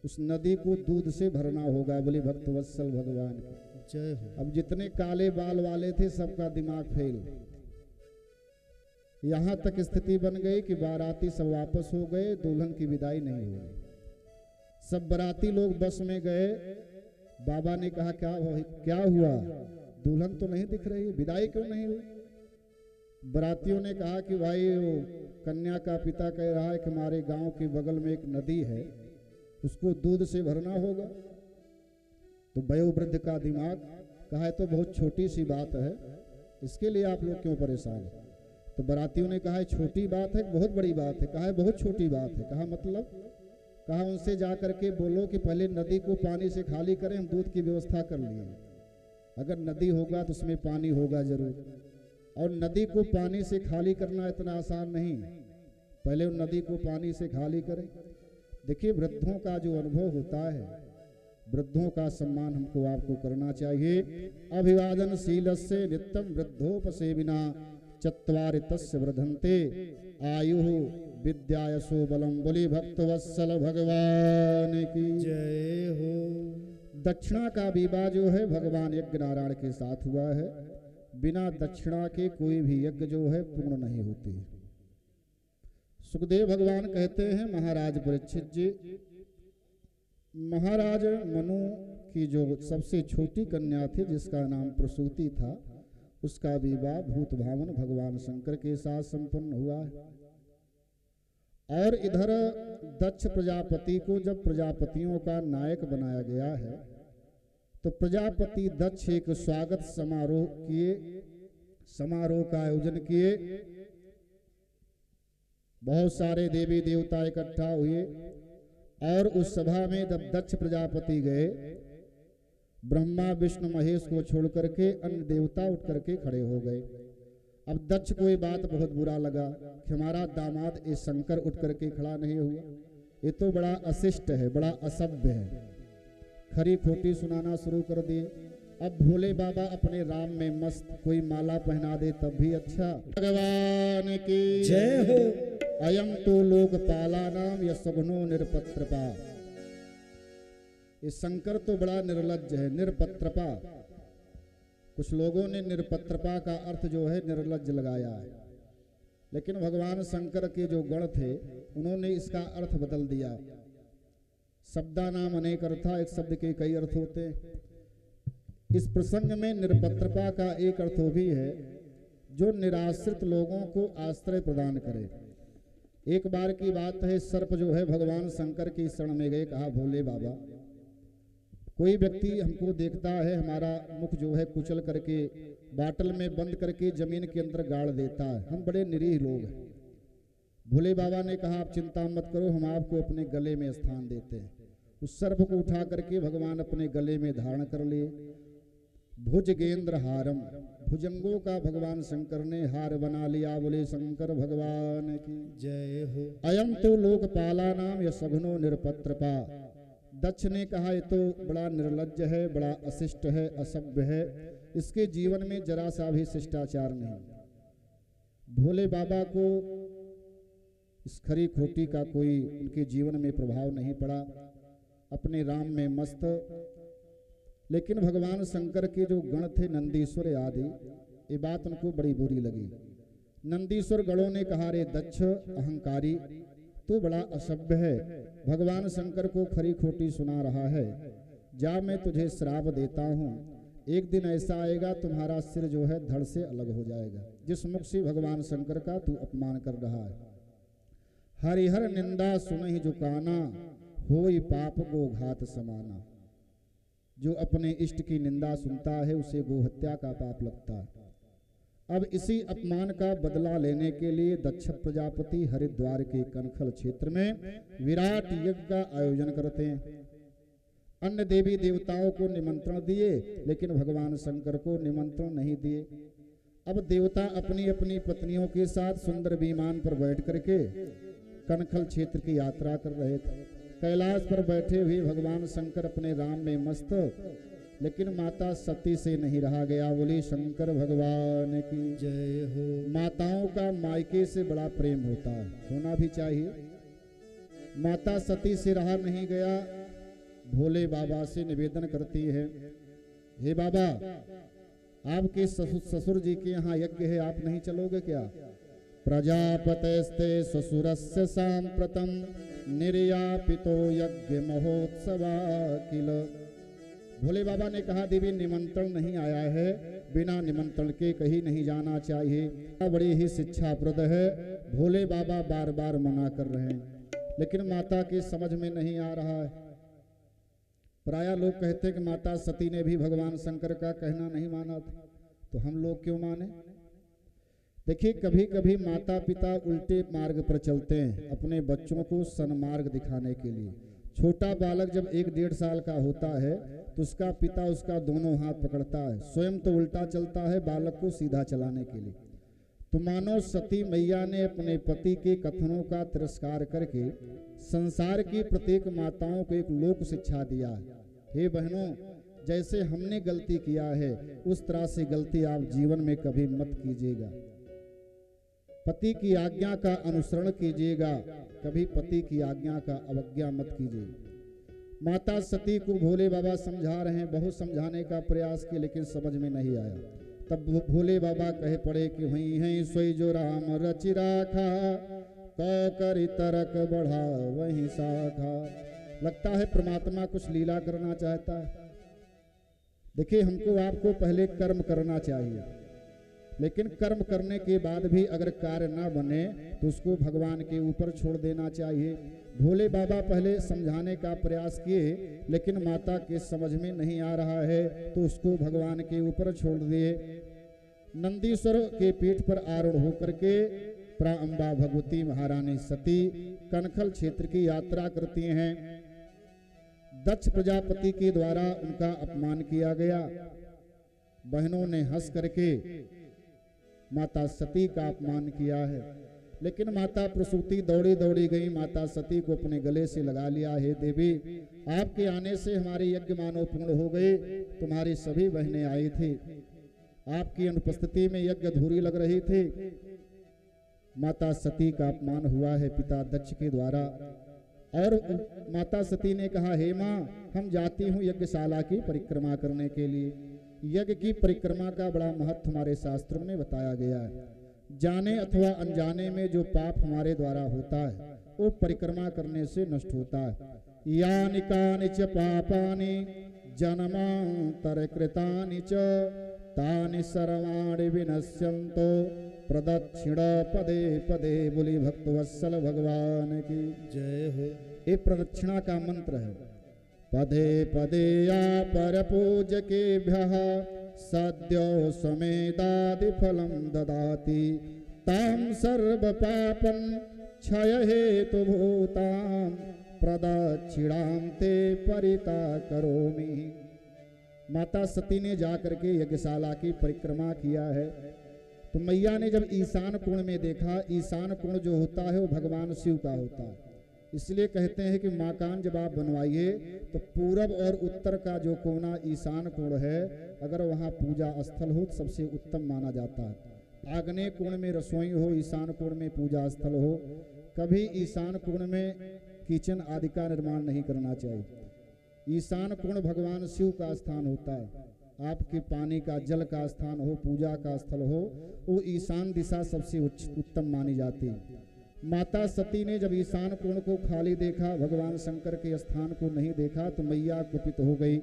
उस नदी को दूध से भरना होगा। बोले भक्तवत्सल भगवान की जय हो। अब जितने काले बाल वाले थे सबका दिमाग फेल। यहां तक स्थिति बन गई कि बाराती सब वापस हो गए, दुल्हन की विदाई नहीं हुई। सब बाराती लोग बस में गए। बाबा ने कहा क्या हुआ, दुल्हन तो नहीं दिख रही, विदाई क्यों नहीं हुई? बारातियों ने कहा कि भाई वो कन्या का पिता कह रहा है कि हमारे गांव के बगल में एक नदी है, उसको दूध से भरना होगा। तो वयोवृद्ध का दिमाग कहा तो बहुत छोटी सी बात है, इसके लिए आप लोग क्यों परेशान हैं? तो बारातियों ने कहा छोटी बात है, बहुत बड़ी बात है। कहा बहुत छोटी बात है। कहा मतलब? कहा उनसे जा करके बोलो कि पहले नदी को पानी से खाली करें, हम दूध की व्यवस्था कर लिए। अगर नदी होगा तो उसमें पानी होगा जरूर, और नदी को पानी से खाली करना इतना आसान नहीं, पहले उन नदी को पानी से खाली करें। देखिए वृद्धों का जो अनुभव होता है, वृद्धों का सम्मान हमको आपको करना चाहिए। अभिवादनशीलस्य नित्यं वृद्धोपसेविना चत्वारि तस्य वर्धन्ते आयुः विद्यायशो बलम। बोली भक्तवत्सल भगवान की जय हो। दक्षिणा का विवाह जो है भगवान यज्ञ नारायण के साथ हुआ है। बिना दक्षिणा के कोई भी यज्ञ जो है पूर्ण नहीं होती। सुखदेव भगवान कहते हैं महाराज परीक्षित जी, महाराज मनु की जो सबसे छोटी कन्या थी जिसका नाम प्रसूति था, उसका विवाह भूत भावन भगवान शंकर के साथ संपन्न हुआ है। और इधर दक्ष प्रजापति को जब प्रजापतियों का नायक बनाया गया है तो प्रजापति दक्ष एक स्वागत समारोह किए, समारोह का आयोजन किए। बहुत सारे देवी देवता इकट्ठा हुए और उस सभा में जब दक्ष प्रजापति गए, ब्रह्मा विष्णु महेश को छोड़ करके अन्य देवता उठ करके खड़े हो गए। अब दक्ष को ये बात बहुत बुरा लगा कि हमारा दामाद ये शंकर उठ करके खड़ा नहीं हुआ, ये तो बड़ा अशिष्ट है, बड़ा असभ्य है। खरी खोटी सुनाना शुरू कर दिए। अब भोले बाबा अपने राम में मस्त, कोई माला पहना दे तब भी अच्छा। भगवान की जय हो। अयम तो लोकपाला नाम यशघ्नो निरपत्रपा। ये शंकर तो बड़ा निर्लज्ज है, निरपत्रपा। कुछ लोगों ने निरपत्रपा का अर्थ जो है निर्लज्ज लगाया है, लेकिन भगवान शंकर के जो गण थे उन्होंने इसका अर्थ बदल दिया। शब्दा नाम अनेक अर्था, एक शब्द के कई अर्थ होते हैं। इस प्रसंग में निरपत्रपा का एक अर्थ भी है जो निराश्रित लोगों को आश्रय प्रदान करे। एक बार की बात है, सर्प जो है भगवान शंकर की शरण में गए, कहा भोले बाबा कोई व्यक्ति हमको देखता है, हमारा मुख जो है कुचल करके बाटल में बंद करके जमीन के अंदर गाड़ देता है, हम बड़े निरीह लोग हैं। भोले बाबा ने कहा आप चिंता मत करो, हम आपको अपने गले में स्थान देते हैं। उस सर्प को उठा करके भगवान अपने गले में धारण कर लिए। भुजगेंद्र हारम, भुजंगों का भगवान शंकर ने हार बना लिया। बोले शंकर भगवान की जय हो। अयम तो लोकपाला नाम यशघ्नो निरपत्रपा। दक्ष ने कहा ये तो बड़ा निर्लज्ज है, बड़ा अशिष्ट है, असभ्य है, इसके जीवन में जरा सा भी शिष्टाचार नहीं। भोले बाबा को इस खरी खोटी का कोई उनके जीवन में प्रभाव नहीं पड़ा, अपने राम में मस्त। लेकिन भगवान शंकर के जो गण थे नंदीश्वर आदि, ये बात उनको बड़ी बुरी लगी। नंदीश्वर गणों ने कहा रे दक्ष अहंकारी, तो बड़ा असभ्य है, भगवान शंकर को खरी खोटी सुना रहा है, जा मैं तुझे श्राप देता हूँ, एक दिन ऐसा आएगा तुम्हारा सिर जो है धड़ से अलग हो जाएगा। जिस मुख से भगवान शंकर का तू अपमान कर रहा है। हरिहर निंदा सुनहि झुकाना, होई पाप गो घात समाना। जो अपने इष्ट की निंदा सुनता है उसे गोहत्या का पाप लगता है। अब इसी अपमान का बदला लेने के लिए दक्ष प्रजापति हरिद्वार के कनखल क्षेत्र में विराट यज्ञ का आयोजन करते हैं। अन्य देवी देवताओं को निमंत्रण दिए, लेकिन भगवान शंकर को निमंत्रण नहीं दिए। अब देवता अपनी अपनी पत्नियों के साथ सुंदर विमान पर बैठ करके कनखल क्षेत्र की यात्रा कर रहे थे। कैलाश पर बैठे हुए भगवान शंकर अपने राम में मस्त, लेकिन माता सती से नहीं रहा गया। बोली शंकर भगवान की जय हो। माताओं का मायके से बड़ा प्रेम होता है, होना भी चाहिए। माता सती से रहा नहीं गया, भोले बाबा से निवेदन करती है, हे बाबा, आपके ससुर जी के यहाँ यज्ञ है, आप नहीं चलोगे क्या? प्रजापतेस्ते ससुरस्य सांप्रतम निर्यापितो यज्ञ महोत्सवा किल। भोले बाबा ने कहा, देवी निमंत्रण नहीं आया है, बिना निमंत्रण के कहीं नहीं जाना चाहिए। बड़ी ही शिक्षाप्रद है। भोले बाबा बार बार मना कर रहे हैं, लेकिन माता के समझ में नहीं आ रहा है। प्रायः लोग कहते हैं कि माता सती ने भी भगवान शंकर का कहना नहीं माना था, तो हम लोग क्यों माने? देखिए, कभी कभी माता पिता उल्टे मार्ग पर चलते हैं अपने बच्चों को सन्मार्ग दिखाने के लिए। छोटा बालक जब 1-1.5 साल का होता है तो उसका पिता उसका दोनों हाथ पकड़ता है, स्वयं तो उल्टा चलता है बालक को सीधा चलाने के लिए। तो मानो सती मैया ने अपने पति के कथनों का तिरस्कार करके संसार की प्रत्येक माताओं को एक लोक शिक्षा दिया है। हे बहनों, जैसे हमने गलती किया है उस तरह से गलती आप जीवन में कभी मत कीजिएगा। पति की आज्ञा का अनुसरण कीजिएगा, कभी पति की आज्ञा का अवज्ञा मत कीजिएगा। माता सती को भोले बाबा समझा रहे हैं, बहुत समझाने का प्रयास किया लेकिन समझ में नहीं आया। तब भोले बाबा कहे पड़े कि वही है सोई जो राम रचि राखा, करी तरक बढ़ा वही शाखा। लगता है परमात्मा कुछ लीला करना चाहता है। देखिए, हमको आपको पहले कर्म करना चाहिए, लेकिन कर्म करने के बाद भी अगर कार्य ना बने तो उसको भगवान के ऊपर छोड़ देना चाहिए। भोले बाबा पहले समझाने का प्रयास किए, लेकिन माता के समझ में नहीं आ रहा है तो उसको भगवान के ऊपर छोड़ दिए। नंदीश्वर के पीठ पर आरूढ़ होकर के प्राअंबा भगवती महारानी सती कनखल क्षेत्र की यात्रा करती हैं। दक्ष प्रजापति के द्वारा उनका अपमान किया गया। बहनों ने हंस करके माता सती का अपमान किया है, लेकिन माता प्रसूति दौड़ी दौड़ी गई, माता सती को अपने गले से लगा लिया। हे देवी, आपके आने से हमारे यज्ञ मानव पूर्ण हो गए। तुम्हारी सभी बहनें आई थी, आपकी अनुपस्थिति में यज्ञ अधूरी लग रही थी। माता सती का अपमान हुआ है पिता दक्ष के द्वारा। और माता सती ने कहा, हे माँ, हम जाती हूँ यज्ञशाला की परिक्रमा करने के लिए। यज्ञ की परिक्रमा का बड़ा महत्व हमारे शास्त्रों में बताया गया है। जाने अथवा अनजाने में जो पाप हमारे द्वारा होता है वो परिक्रमा करने से नष्ट होता है। यानि कानि च पापानि जन्मांतर कृतानि च तानि सर्वाणि विनश्यन्तो प्रदक्षिण पदे पदे। बोली भक्तवत्सल भगवान की जय हो। ये प्रदक्षिणा का मंत्र है। पदे पदे या पर पूजकेभ्यः सद्यो समेदादि फलं ददाति तां सर्व पापं क्षय हेतु भूतां प्रदक्षिणां ते परिता करोमि। माता सती ने जाकर के यज्ञशाला की परिक्रमा किया है। तो मैया ने जब ईशान कोण में देखा, ईशान कोण जो होता है वो भगवान शिव का होता है। इसलिए कहते हैं कि मकान जब आप बनवाइए तो पूरब और उत्तर का जो कोना ईशान कोण है, अगर वहाँ पूजा स्थल हो तो सबसे उत्तम माना जाता है। आग्नेय कोण में रसोई हो, ईशान कोण में पूजा स्थल हो। कभी ईशान कोण में किचन आदि का निर्माण नहीं करना चाहिए। ईशान कोण भगवान शिव का स्थान होता है। आपके पानी का, जल का स्थान हो, पूजा का स्थल हो, वो ईशान दिशा सबसे उत्तम मानी जाती है। माता सती ने जब ईशान कोण को खाली देखा, भगवान शंकर के स्थान को नहीं देखा, तो मैया कुपित हो गई।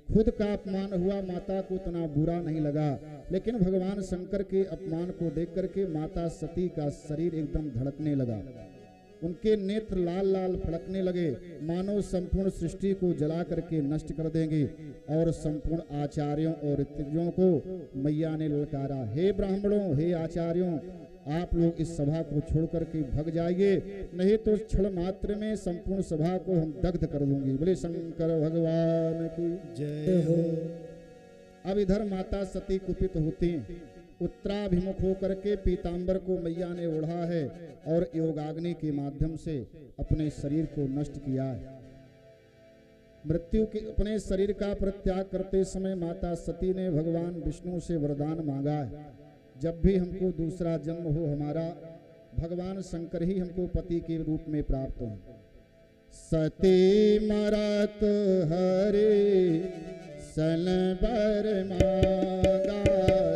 खुद का अपमान हुआ, माता को इतना बुरा नहीं लगा, लेकिन भगवान शंकर के अपमान को देख करके माता सती का शरीर एकदम धड़कने लगा। उनके नेत्र लाल लाल फड़कने लगे, मानो संपूर्ण सृष्टि को जला करके नष्ट कर देंगे। और संपूर्ण आचार्यों और ऋत्विजों को मैया ने ललकारा, हे ब्राह्मणों, हे आचार्यों, आप लोग इस सभा को छोड़ करके भग जाइए, नहीं तो क्षण मात्र में संपूर्ण सभा को हम दग्ध कर दूंगी। बोले शंकर भगवान की जय हो। अब इधर माता सती कुपित होती हैं। उत्तराभिमुख होकर के पीतांबर को मैया ने ओढ़ा है और योगाग्नि के माध्यम से अपने शरीर को नष्ट किया है। मृत्यु के अपने शरीर का परित्याग करते समय माता सती ने भगवान विष्णु से वरदान मांगा है, जब भी हमको दूसरा जन्म हो हमारा भगवान शंकर ही हमको पति के रूप में प्राप्त हो। सती मरत सन बर मांगा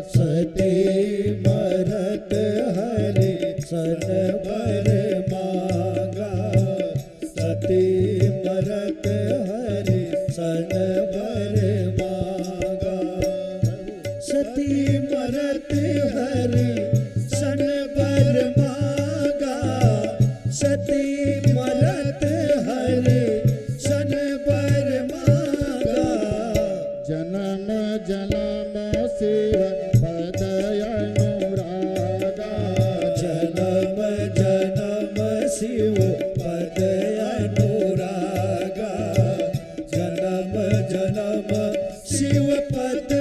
सती मरत हरि सन बर मांगा सती मरत हरि सन बर मांगा सती मरत हरि सन बर मांगा सती मरत हरि सन बर मांगा जन्म जन्म शिव पद अनुरागा जन्म जन्म शिव पद अनुरागा जन्म जन्म शिव पद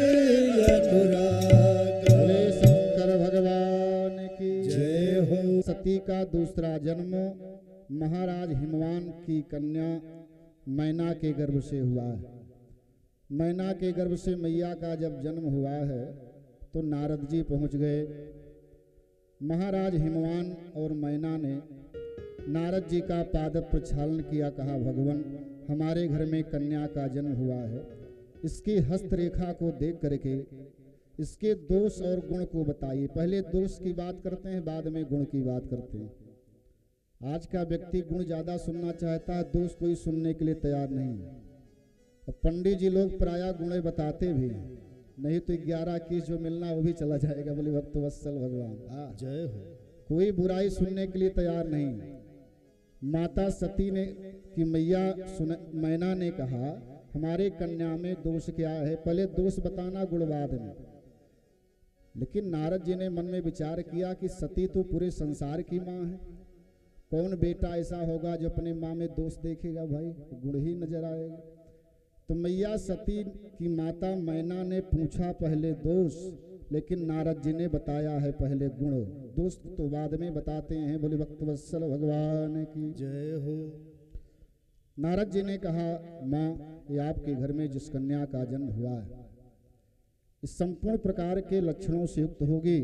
अनुरागा। बोले शंकर भगवान की जय हो। सती का दूसरा जन्म महाराज हिमवान की कन्या मैना के गर्भ से हुआ है। मैना के गर्भ से मैया का जब जन्म हुआ है तो नारद जी पहुंच गए। महाराज हिमवान और मैना ने नारद जी का पाद प्रक्षालन किया, कहा भगवान हमारे घर में कन्या का जन्म हुआ है, इसकी हस्तरेखा को देख करके इसके दोष और गुण को बताइए। पहले दोष की बात करते हैं, बाद में गुण की बात करते हैं। आज का व्यक्ति गुण ज़्यादा सुनना चाहता है, दोष कोई सुनने के लिए तैयार नहीं है। और पंडित जी लोग प्रायः गुणे बताते भी हैं, नहीं तो 11 की जो मिलना वो भी चला जाएगा। बोले भक्त वत्सल भगवान जय हो। कोई बुराई सुनने के लिए तैयार नहीं। माता सती ने कि मैया मैना ने कहा हमारे कन्या में दोष क्या है, पहले दोष बताना गुण बाद में। लेकिन नारद जी ने मन में विचार किया कि सती तो पूरे संसार की माँ है, कौन बेटा ऐसा होगा जो अपने माँ में दोष देखेगा, भाई गुण ही नजर आएगा। तो मैया सती की माता मैना ने पूछा पहले दोष, लेकिन नारद जी ने बताया है पहले गुण, दोष तो बाद में बताते हैं। बोले भक्त वत्सल भगवान की जय हो। नारद जी ने कहा माँ ये आपके घर में जिस कन्या का जन्म हुआ है इस संपूर्ण प्रकार के लक्षणों से युक्त होगी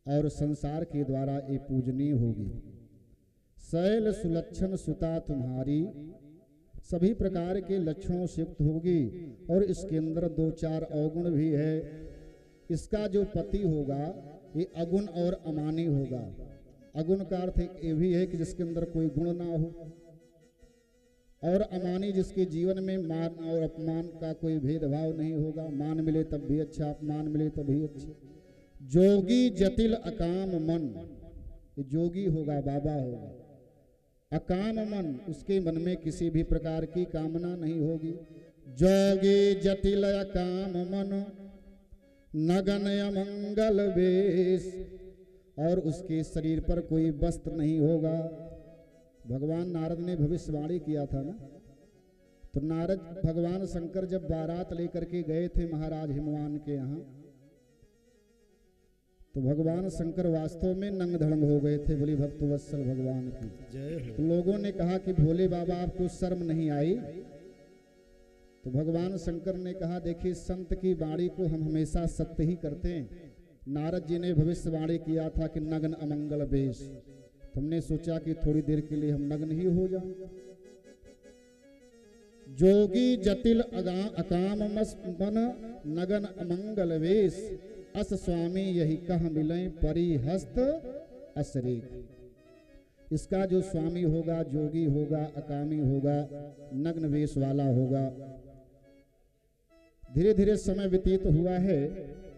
और संसार के द्वारा ये पूजनीय होगी। शैल सुलक्षण सुता तुम्हारी, सभी प्रकार के लक्षणों से युक्त होगी और इसके अंदर 2-4 अवगुण भी है। इसका जो पति होगा ये अगुण और अमानी होगा। अगुण का अर्थ ये भी है कि जिसके अंदर कोई गुण ना हो, और अमानी जिसके जीवन में मान और अपमान का कोई भेदभाव नहीं होगा। मान मिले तब भी अच्छा, अपमान मिले तब भी अच्छा। जोगी जटिल अकाम मन, ये जोगी होगा, बाबा होगा। अकाम मन, उसके मन में किसी भी प्रकार की कामना नहीं होगी। जोगी जटिल अकाम मन नगन अमंगल वेश, और उसके शरीर पर कोई वस्त्र नहीं होगा। भगवान नारद ने भविष्यवाणी किया था ना, तो नारद भगवान शंकर जब बारात लेकर के गए थे महाराज हिमवान के यहाँ, तो भगवान शंकर वास्तव में नंग धड़ंग हो गए थे। बोली भक्त वत्सल भगवान की जय हो। तो लोगों ने कहा कि भोले बाबा आपको शर्म नहीं आई? तो भगवान शंकर ने कहा देखिए संत की वाणी को हम हमेशा सत्य ही करते हैं। नारद जी ने भविष्यवाणी किया था कि नग्न अमंगल वेश, हमने सोचा कि थोड़ी देर के लिए हम नग्न ही हो जाएं। जोगी जटिल अकाम मन नगन अमंगल वेश, अस स्वामी यही कह मिलें परिहस्त अशरीक। इसका जो स्वामी होगा जोगी होगा, अकामी होगा, नग्न वेश वाला होगा। धीरे धीरे समय व्यतीत हुआ है,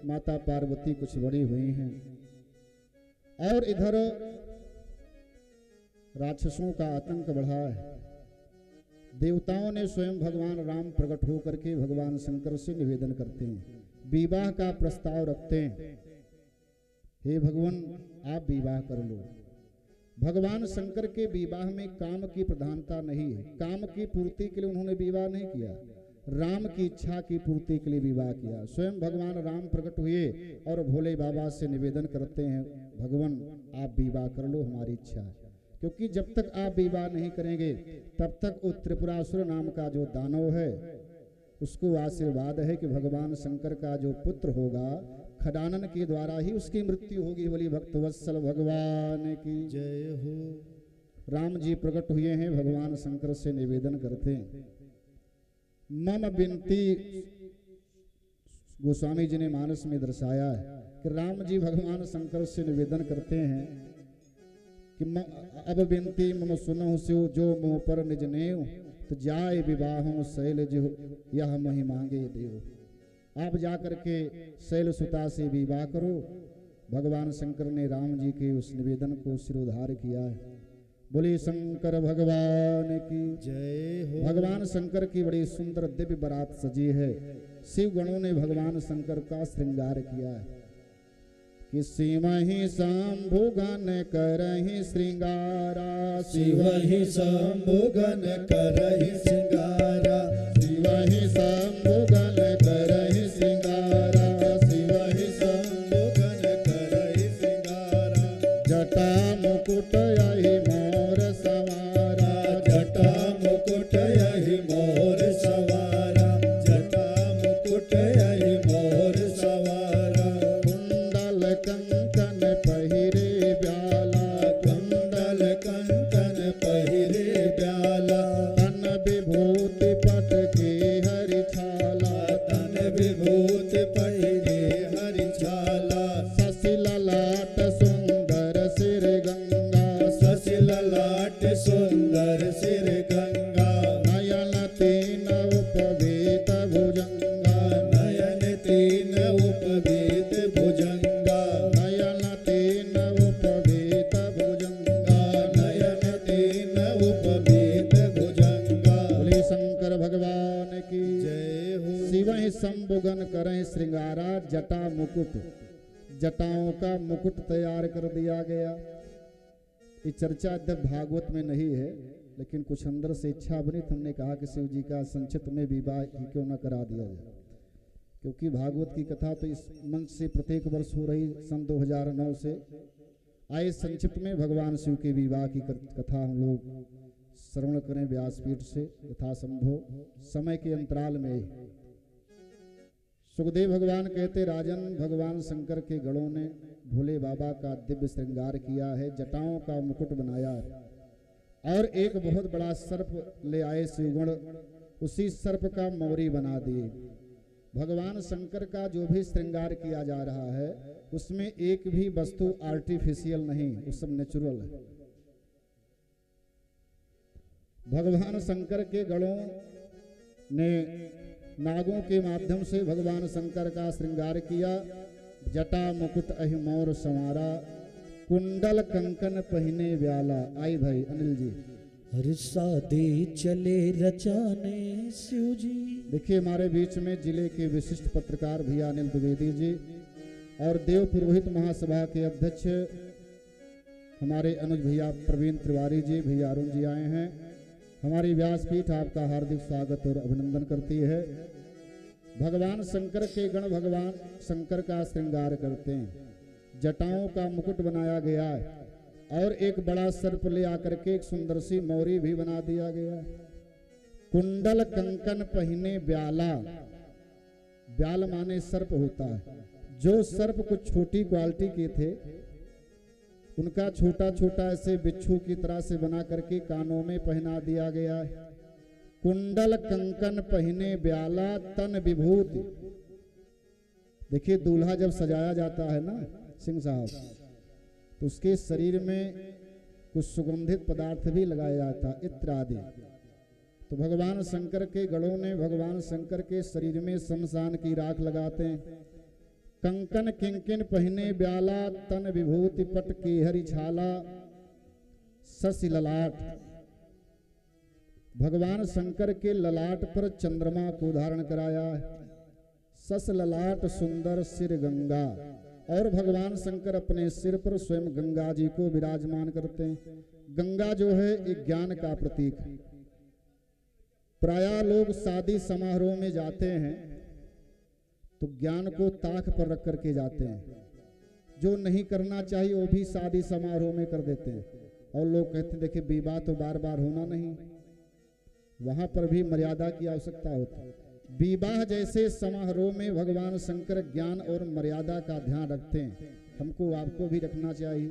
माता पार्वती कुछ बड़ी हुई हैं और इधर राक्षसों का आतंक बढ़ा है। देवताओं ने स्वयं भगवान राम प्रकट होकर के भगवान शंकर से निवेदन करते हैं, विवाह का प्रस्ताव रखते हैं, हे भगवान आप विवाह कर लो। भगवान शंकर के विवाह में काम की प्रधानता नहीं है। काम की पूर्ति के लिए उन्होंने विवाह नहीं किया, राम की इच्छा की पूर्ति के लिए विवाह किया। स्वयं भगवान राम प्रकट हुए और भोले बाबा से निवेदन करते हैं भगवान आप विवाह कर लो, हमारी इच्छा है। क्योंकि जब तक आप विवाह नहीं करेंगे तब तक वो त्रिपुरासुर नाम का जो दानव है उसको आशीर्वाद है कि भगवान शंकर का जो पुत्र होगा खडानन के द्वारा ही उसकी मृत्यु होगी। बोली भक्त वत्सल भगवान की जय हो। राम जी प्रकट हुए हैं, भगवान शंकर से निवेदन करते हैं मम बिनती गोस्वामी जी ने मानस में दर्शाया है कि राम जी भगवान शंकर से निवेदन करते हैं कि अब बिनती मम सुनो स्यो जो मुँह पर निज नेव तो जाए विवाहों शैल जो यह मोहि मांगे देव। आप जाकर के शैल सुता से विवाह करो। भगवान शंकर ने राम जी के उस निवेदन को सिरोधार किया है। बोले शंकर भगवान की जय हो। भगवान शंकर की बड़ी सुंदर दिव्य बारात सजी है। शिव गणों ने भगवान शंकर का श्रृंगार किया है कि शिवहि शंभु गण करहि श्रृंगारा, शिवहि शंभु गण करहि श्रृंगारा, शिवहि शंभु गण करहि श्रृंगारा, शिवहि शंभु गण करहि श्रृंगारा, जटा मुकुट यहि मोर सवारा, जटा मुकुट यहि मोर सवारा, जटा मुकुट यहि मोर सवारा, कुंडल कंकन पहिरे ब्याला, कुंडल कंकन पहिरे ब्याला, तन विभूति पट के हरि छाला, तन विभूति पहिरे हरि छाला, शशि ललाट सुंदर सिर गंगा, शशि ललाट सुंदर सिर गंगा, नयन तीन उपवीत भुजंगा, नयन तीन उपवीत भुजंगा, नयन तीन उपवीत भुजंगा। नयन तीन उपवीत भुजंगा। बोले शंकर भगवान की जय हो। शिवहि शंभुगन करें श्रृंगारा, जटा मुकुट, जटाओं का मुकुट तैयार कर दिया गया। ये चर्चा अद्य भागवत में नहीं है, लेकिन कुछ अंदर से इच्छा बनी तो हमने कहा कि शिव जी का संचित में विवाह ही क्यों न करा दिया जाए, क्योंकि भागवत की कथा तो इस मंच से प्रत्येक वर्ष हो रही सन 2009 से। आए संक्षिप्त में भगवान शिव के विवाह की कथा हम लोग श्रवण करें व्यासपीठ से यथासंभव समय के अंतराल में। सुखदेव भगवान कहते, राजन भगवान शंकर के गणों ने भोले बाबा का दिव्य श्रृंगार किया है, जटाओं का मुकुट बनाया है और एक बहुत बड़ा सर्प ले आए शिवगण, उसी सर्प का मौरी बना दिए। भगवान शंकर का जो भी श्रृंगार किया जा रहा है उसमें एक भी वस्तु आर्टिफिशियल नहीं, वो सब नेचुरल है। भगवान शंकर के गणों ने नागों के माध्यम से भगवान शंकर का श्रृंगार किया। जटा मुकुट अहि मोर संवारा, कुंडल कंकन पहिने व्याला। आई भाई अनिल जी, हर्षा दे चले रचाने शिव जी। देखिए हमारे बीच में जिले के विशिष्ट पत्रकार भैया अनिल द्विवेदी जी और देव पुरोहित महासभा के अध्यक्ष हमारे अनुज भैया प्रवीण तिवारी जी, भैया अरुण जी आए हैं। हमारी व्यासपीठ आपका हार्दिक स्वागत और अभिनंदन करती है। भगवान शंकर के गण भगवान शंकर का श्रृंगार करते हैं, जटाओं का मुकुट बनाया गया है और एक बड़ा सर्प ले आकर के एक सुंदर सी मौरी भी बना दिया गया। कुंडल कंकन पहिने ब्याला, ब्याल माने सर्प होता है। जो सर्प कुछ छोटी क्वालिटी के थे उनका छोटा छोटा ऐसे बिच्छू की तरह से बना करके कानों में पहना दिया गया है। कुंडल कंकन पहिने ब्याला तन विभूति। देखिए दूल्हा जब सजाया जाता है ना सिंह साहब, तो उसके शरीर में कुछ सुगंधित पदार्थ भी लगाया जाता, इत्र आदि। तो भगवान शंकर के गणों ने भगवान शंकर के शरीर में शमशान की राख लगाते हैं। कंकन किंकिन पहिने ब्याला तन विभूति पट के हरि छाला शशि ललाट। भगवान शंकर के ललाट पर चंद्रमा को धारण कराया है। शश ललाट सुंदर सिर गंगा, और भगवान शंकर अपने सिर पर स्वयं गंगा जी को विराजमान करते हैं। गंगा जो है एक ज्ञान का प्रतीक है। प्रायः लोग शादी समारोह में जाते हैं तो ज्ञान को ताक पर रख करके जाते हैं, जो नहीं करना चाहिए वो भी शादी समारोह में कर देते हैं। और लोग कहते हैं देखिए विवाह तो बार बार होना नहीं, वहां पर भी मर्यादा की आवश्यकता होती है। विवाह जैसे समारोह में भगवान शंकर ज्ञान और मर्यादा का ध्यान रखते हैं, हमको आपको भी रखना चाहिए।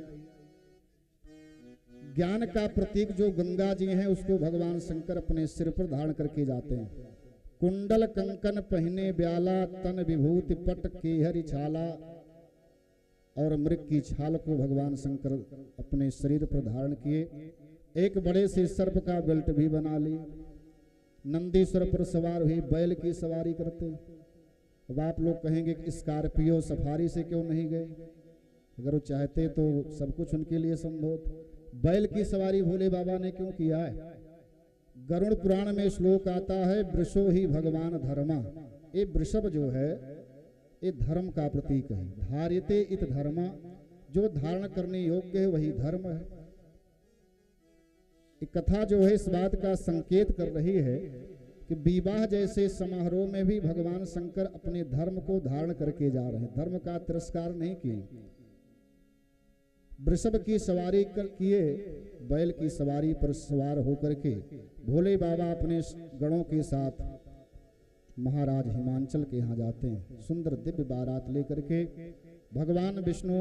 ज्ञान का प्रतीक जो गंगा जी हैं उसको भगवान शंकर अपने सिर पर धारण करके जाते हैं। कुंडल कंकन पहने ब्याला, तन विभूति पट केहरि छाला। और मृग की छाल को भगवान शंकर अपने शरीर पर धारण किए। एक बड़े से सर्प का बेल्ट भी बना ली। नंदीश्वर पर सवार हुई बैल की सवारी करते। अब आप लोग कहेंगे कि स्कॉर्पियो सफारी से क्यों नहीं गए? अगर वो चाहते तो सब कुछ उनके लिए संभव था। बैल की सवारी भोले बाबा ने क्यों किया है? गरुड़ पुराण में श्लोक आता है, वृषो ही भगवान धर्मा। ये वृषभ जो है ये धर्म का प्रतीक है। धार्यते इत धर्मा, जो धारण करने योग्य है वही धर्म है। एक कथा जो है इस बात का संकेत कर रही है कि विवाह जैसे समारोह में भी भगवान शंकर अपने धर्म को धारण करके जा रहे हैं, धर्म का तिरस्कार नहीं किए। वृषभ की सवारी किए, बैल की सवारी पर सवार होकर के भोले बाबा अपने गणों के साथ महाराज हिमांचल के यहाँ जाते हैं। सुंदर दिव्य बारात लेकर के भगवान विष्णु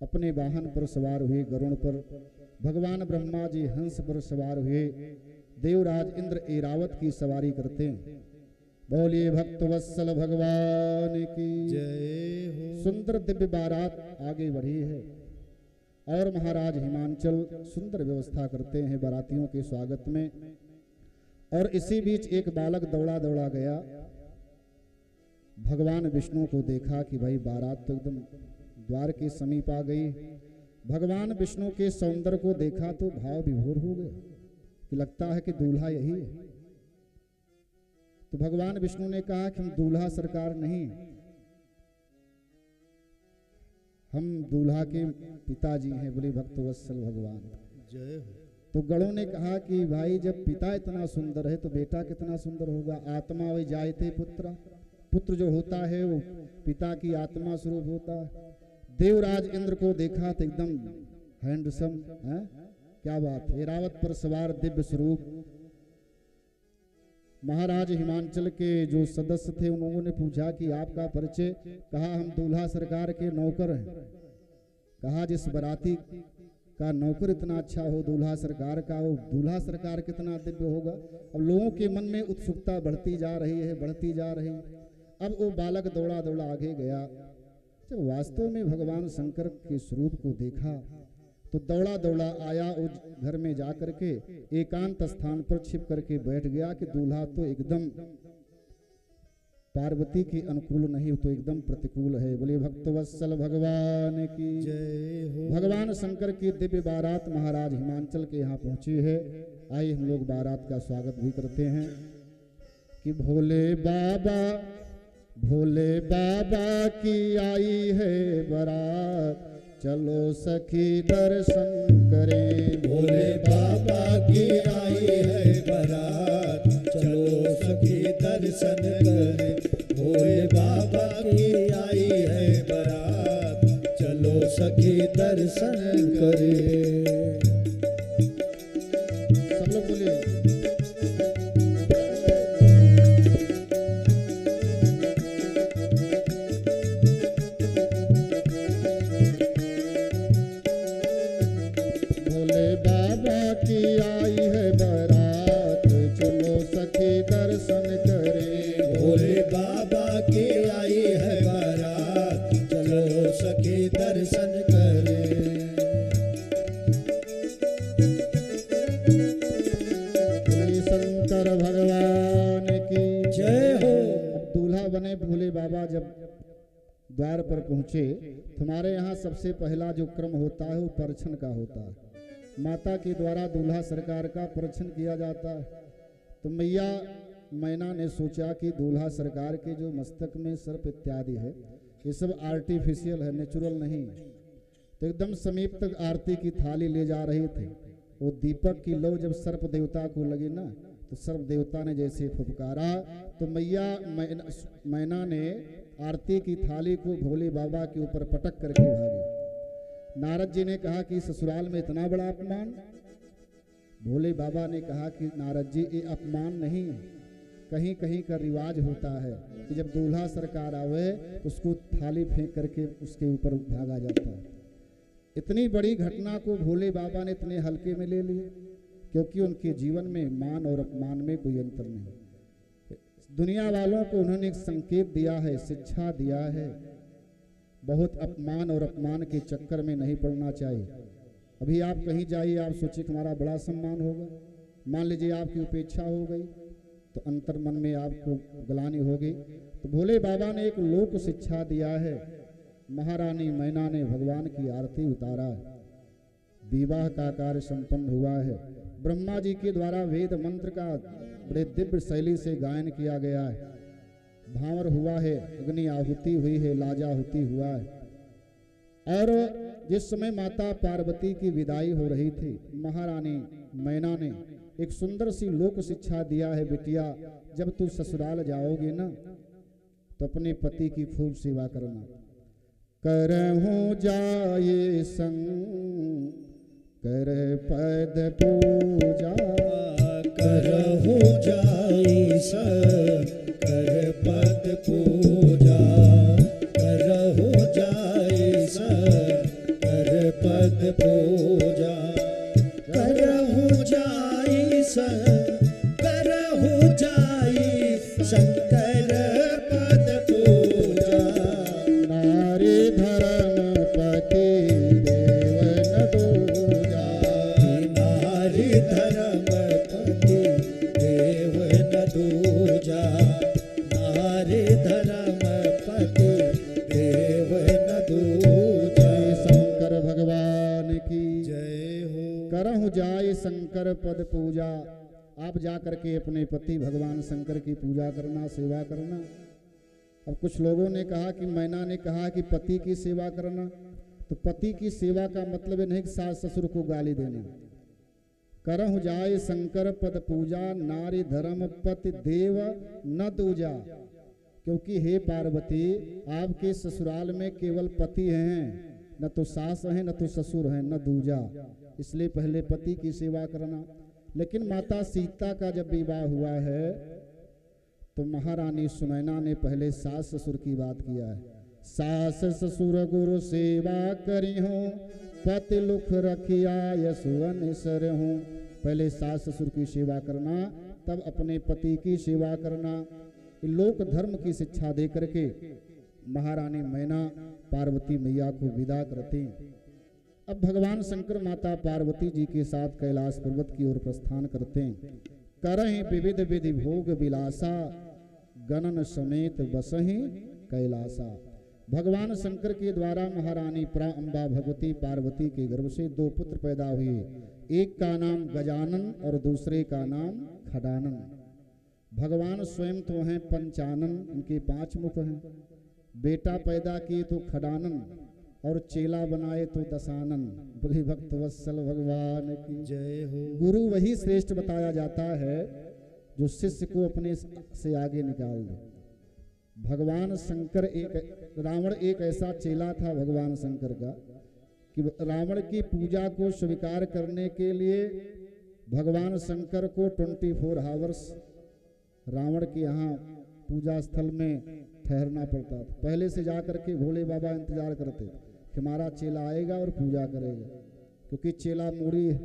अपने वाहन पर सवार हुए गरुड़ पर, भगवान ब्रह्मा जी हंस पर सवार हुए, देवराज इंद्र ऐरावत की सवारी करते हैं। बोलिए भक्त वत्सल भगवान की जय हो। सुंदर दिव्य बारात आगे बढ़ी है और महाराज हिमांचल सुंदर व्यवस्था करते हैं बारातियों के स्वागत में। और इसी बीच एक बालक दौड़ा दौड़ा गया, भगवान विष्णु को देखा कि भाई बारात तो एकदम द्वार के समीप आ गई। भगवान विष्णु के सौंदर्य को देखा तो भाव विभोर हो गया कि लगता है कि दूल्हा यही है। तो भगवान विष्णु ने कहा कि हम दूल्हा सरकार नहीं, हम दूल्हा के पिताजी हैं। बोले भक्तवत्सल भगवान जय हो। तो गणों ने कहा कि भाई जब पिता इतना सुंदर है तो बेटा कितना सुंदर होगा। आत्मा वे जायते पुत्र, पुत्र जो होता है वो पिता की आत्मा स्वरूप होता है। देवराज इंद्र को देखा तो एकदम हैंडसम है, क्या बात है, ऐरावत पर सवार दिव्य स्वरूप। महाराज हिमांचल के जो सदस्य थे उन्होंने पूछा कि आपका परिचय? कहा हम दूल्हा सरकार के नौकर हैं। कहा जिस बराती का नौकर इतना अच्छा हो दूल्हा सरकार का, वो दूल्हा सरकार कितना दिव्य होगा। अब लोगों के मन में उत्सुकता बढ़ती जा रही है, बढ़ती जा रही। अब वो बालक दौड़ा दौड़ा आगे गया। जब वास्तव में भगवान शंकर के स्वरूप को देखा तो दौड़ा दौड़ा आया, उस घर में जा करके एकांत स्थान पर छिप करके बैठ गया कि दूल्हा तो एकदम पार्वती के अनुकूल नहीं, तो एकदम प्रतिकूल है। बोले भक्तवत्सल भगवान की जय हो। भगवान शंकर की दिव्य बारात महाराज हिमांचल के यहाँ पहुंची है। आइए हम लोग बारात का स्वागत भी करते हैं कि भोले बाबा की आई है बारात, चलो सखी दर्शन करें। भोले बाबा की आई है बारात, चलो सखी दर्शन करें। भोले बाबा की आई है बारात, चलो सखी दर्शन करें। सब लोग बोलिए भोले बाबा की आई है बारात, चलो सखी दर्शन करें। भोले बाबा की आई है बारात, चलो सखी दर्शन करें। बोले शंकर भगवान की जय हो। अब दूल्हा बने भोले बाबा जब द्वार पर पहुंचे, तुम्हारे यहाँ सबसे पहला जो क्रम होता है वो परछन का होता है। माता के द्वारा दूल्हा सरकार का परछन किया जाता है। तो मैया मैना ने सोचा कि दूल्हा सरकार के जो मस्तक में सर्प इत्यादि है ये सब आर्टिफिशियल है, नेचुरल नहीं है। तो एकदम समीप तक आरती की थाली ले जा रहे थे। वो दीपक की लौ जब सर्प देवता को लगी ना, तो सर्प देवता ने जैसे फुफकारा तो मैना ने आरती की थाली को भोले बाबा के ऊपर पटक करके भागी। नारद जी ने कहा कि ससुराल में इतना बड़ा अपमान। भोले बाबा ने कहा कि नारद जी ये अपमान नहीं है, कहीं कहीं का रिवाज होता है कि जब दूल्हा सरकार आवे तो उसको थाली फेंक करके उसके ऊपर भागा जाता है। इतनी बड़ी घटना को भोले बाबा ने इतने हल्के में ले लिए, क्योंकि उनके जीवन में मान और अपमान में कोई अंतर नहीं। दुनिया वालों को उन्होंने एक संकेत दिया है, शिक्षा दिया है, बहुत अपमान और अपमान के चक्कर में नहीं पड़ना चाहिए। अभी आप कहीं जाइए, आप सोचिए कि हमारा बड़ा सम्मान होगा, मान लीजिए आपकी उपेक्षा हो गई तो अंतर मन में आपको ग्लानि होगी। तो भोले बाबा ने एक लोक शिक्षा दिया है। महारानी मैना ने भगवान की आरती उतारा है, विवाह का कार्य संपन्न हुआ है, ब्रह्मा जी के द्वारा वेद मंत्र का बड़े दिव्य शैली से गायन किया गया है, भावर हुआ है, अग्नि आहुति हुई है, लाजाहुति हुआ है। और जिस समय माता पार्वती की विदाई हो रही थी, महारानी मैना ने एक सुंदर सी लोक शिक्षा दिया है, बिटिया जब तू ससुराल जाओगे ना तो अपने पति की खूब सेवा करना। करहूं जाए संग कर पद पूजा, करहूं जाए संग कर पद पूजा, करहूं जाए संग कर पद पूजा, करहूं जाए संग करहूं जाए शंकर पद पूजा। नारी धर्म पति देव न दूजा, नारी धर्म पति देव न दूजा, नारी धर्म पति देव न दूजा। शंकर भगवान की जय हो। करहु जाय शंकर पद पूजा। आप जा करके अपने पति भगवान शंकर की पूजा करना, सेवा करना। अब कुछ लोगों ने कहा कि मैना ने कहा कि पति की सेवा करना, तो पति की सेवा का मतलब नहीं कि सास ससुर को गाली देना। करहु जाय शंकर पद पूजा, नारी धर्म पति देव न दूजा। क्योंकि हे पार्वती, आपके ससुराल में केवल पति हैं, न तो सास हैं न तो ससुर हैं, न दूजा। इसलिए पहले पति की सेवा करना। लेकिन माता सीता का जब विवाह हुआ है तो महारानी सुनैना ने पहले सास ससुर की बात किया है। सास ससुर गुरु सेवा करी हूँ, पति लुख रखिया यशुवन सर हूँ। पहले सास ससुर की सेवा करना, तब अपने पति की सेवा करना। लोक धर्म की शिक्षा दे करके महारानी मैना पार्वती मैया को विदा करती। अब भगवान शंकर माता पार्वती जी के साथ कैलाश पर्वत की ओर प्रस्थान करते हैं। करहि विविध विधि भोग विलासा, गणन समेत बसहि कैलासा। भगवान शंकर के द्वारा महारानी प्राअंबा भगवती पार्वती के गर्भ से 2 पुत्र पैदा हुए। एक का नाम गजानन और दूसरे का नाम खडानन। भगवान स्वयं तो हैं पंचानन, उनके 5 मुख हैं। बेटा पैदा किए तो खडानन और चेला बनाए तो दशानन। बोले भक्त वत्सल भगवान की जय हो। गुरु वही श्रेष्ठ बताया जाता है जो शिष्य को अपने से आगे निकाल दे। भगवान शंकर रावण एक ऐसा चेला था भगवान शंकर का कि रावण की पूजा को स्वीकार करने के लिए भगवान शंकर को 24 आवर्स रावण के यहाँ पूजा स्थल में ठहरना पड़ता था। पहले से जा करके भोले बाबा इंतजार करते कि हमारा चेला आएगा और पूजा करेगा, क्योंकि चेला मूढ़ी है,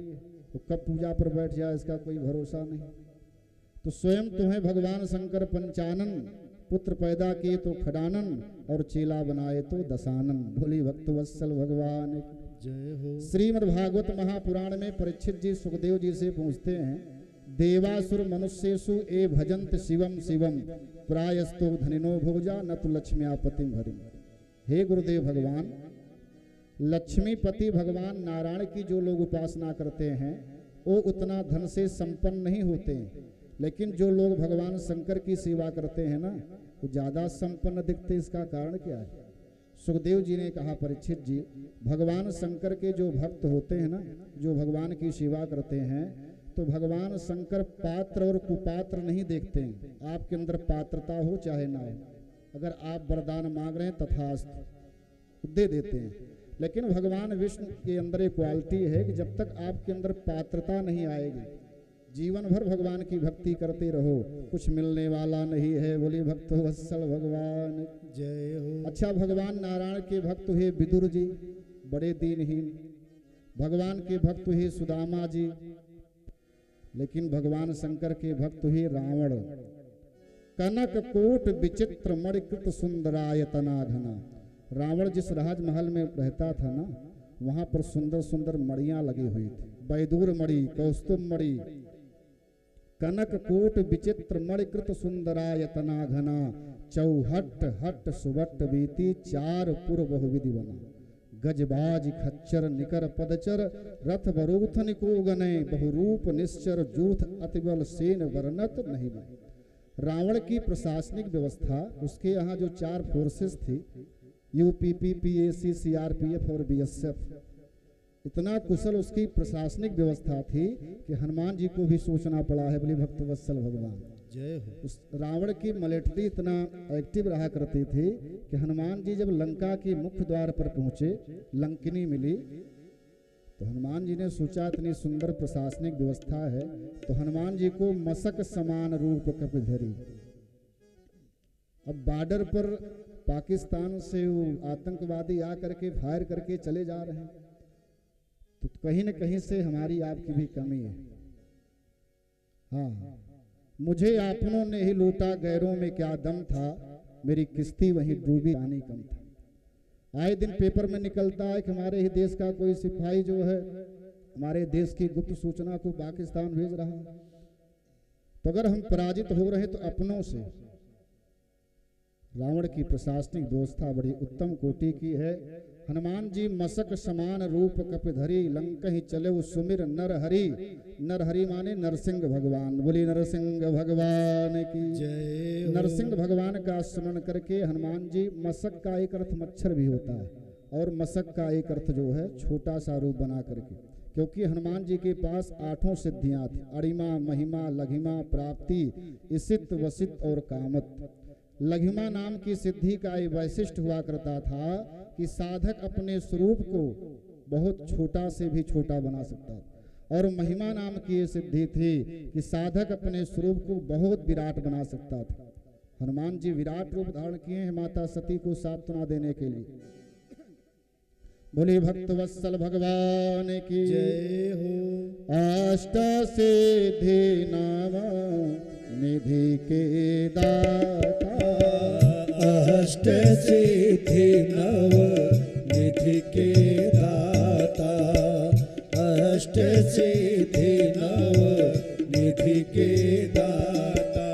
तो कब पूजा पर बैठ जाए इसका कोई भरोसा नहीं। तो स्वयं तुम्हें भगवान शंकर पंचानन, पुत्र पैदा किए तो खडानन और चेला बनाए तो दशानन। भोली भक्त वत्सल भगवान जय हो। श्रीमद् भागवत महापुराण में परीक्षित जी सुखदेव जी से पूछते हैं, देवासुर मनुष्येषु ए भजंत शिवम शिवम, प्रायस्तो धनिनो भोजा न तो लक्ष्म्यापतिम हरिम। हे गुरुदेव भगवान, लक्ष्मीपति भगवान नारायण की जो लोग उपासना करते हैं वो उतना धन से संपन्न नहीं होते हैं, लेकिन जो लोग भगवान शंकर की सेवा करते हैं ना वो ज्यादा संपन्न दिखते। इसका कारण क्या है? सुखदेव जी ने कहा, परीक्षित जी, भगवान शंकर के जो भक्त होते हैं ना, जो भगवान की सेवा करते हैं, तो भगवान शंकर पात्र और कुपात्र नहीं देखते हैं। आपके अंदर पात्रता हो चाहे ना हो, अगर आप वरदान मांग रहे हैं तथास्तु दे देते हैं। लेकिन भगवान विष्णु के अंदर एक क्वालिटी है कि जब तक आपके अंदर पात्रता नहीं आएगी, जीवन भर भगवान की भक्ति करते रहो, कुछ मिलने वाला नहीं है। बोली भक्त वत्सल भगवान जय हो। अच्छा, भगवान नारायण के भक्त हुए विदुर जी, बड़े दीनहीन। भगवान के भक्त हुए सुदामा जी, लेकिन भगवान शंकर के भक्त हुए रावण। कनक कोट विचित्र मणिकृत सुंदरायतना घना। रावण जिस राजमहल में रहता था ना, वहां पर सुंदर सुंदर मणियां लगी हुई थी, बैदूर मणि, कौस्तुभ मणि। कनक कोट विचित्र मणिकृत सुंदरायतना घना, चौहट हट सुवट बीती, चार पुर बहुविधि बना। गजबाज खच्चर निकर पदचर, रथ बरूथन को गने, बहुरूप निश्चर जूथ अतिबल सेन वर्णत नहीं बने। रावण की प्रशासनिक व्यवस्था, उसके यहाँ जो 4 फोर्सेस थी, यूपीपी, पीएसी, सीआरपीएफ और बीएसएफ, इतना कुशल उसकी प्रशासनिक व्यवस्था थी कि हनुमान जी को भी सोचना पड़ा है। बोले भक्तवत्सल भगवान जय हो। उस रावण की मिलिट्री इतना एक्टिव रहा करती थी कि हनुमान जी जब लंका के मुख्य द्वार पर पहुंचे, लंकिनी मिली, तो हनुमान जी ने सोचा इतनी सुंदर प्रशासनिक व्यवस्था है, तो हनुमान जी को मशक समान रूप कपिधरी। अब बॉर्डर पर पाकिस्तान से वो आतंकवादी आकर के फायर करके चले जा रहे हैं, तो कहीं न कहीं से हमारी आपकी भी कमी है। हाँ, मुझे आपनों ने ही लूटा, गैरों में क्या दम था, मेरी किश्ती वहीं डूबी, पानी कम था। आए दिन पेपर में निकलता है कि हमारे ही देश का कोई सिपाही जो है हमारे देश की गुप्त सूचना को पाकिस्तान भेज रहा है। तो अगर हम पराजित हो रहे तो अपनों से। रावण की प्रशासनिक व्यवस्था बड़ी उत्तम कोटि की है। हनुमान जी मशक समान रूप कपिधरी, लंक ही चले सुमिर नर हरि। नर हरि माने नरसिंह भगवान। बोली नरसिंह भगवान की जय। नरसिंह भगवान का स्मरण करके हनुमान जी, मशक का एक अर्थ मच्छर भी होता है और मशक का एक अर्थ जो है छोटा सा रूप बना करके, क्योंकि हनुमान जी के पास 8 सिद्धियां थी, अरिमा, महिमा, लघिमा, प्राप्ति, इसित, वसित और कामत। लघिमा नाम की सिद्धि का ये वैशिष्ट हुआ करता था कि साधक अपने स्वरूप को बहुत छोटा से भी छोटा बना सकता था, और महिमा नाम की ये सिद्धि थी कि साधक अपने स्वरूप को बहुत विराट बना सकता था। हनुमान जी विराट रूप धारण किए हैं माता सती को सांत्वना देने के लिए। बोले भक्तवत्सल भगवान की जय हो। अष्ट सिद्धि नव निधि के दाता, अष्ट सिद्धि नव निधि के दाता, अष्ट सिद्धि नव निधि के दाता,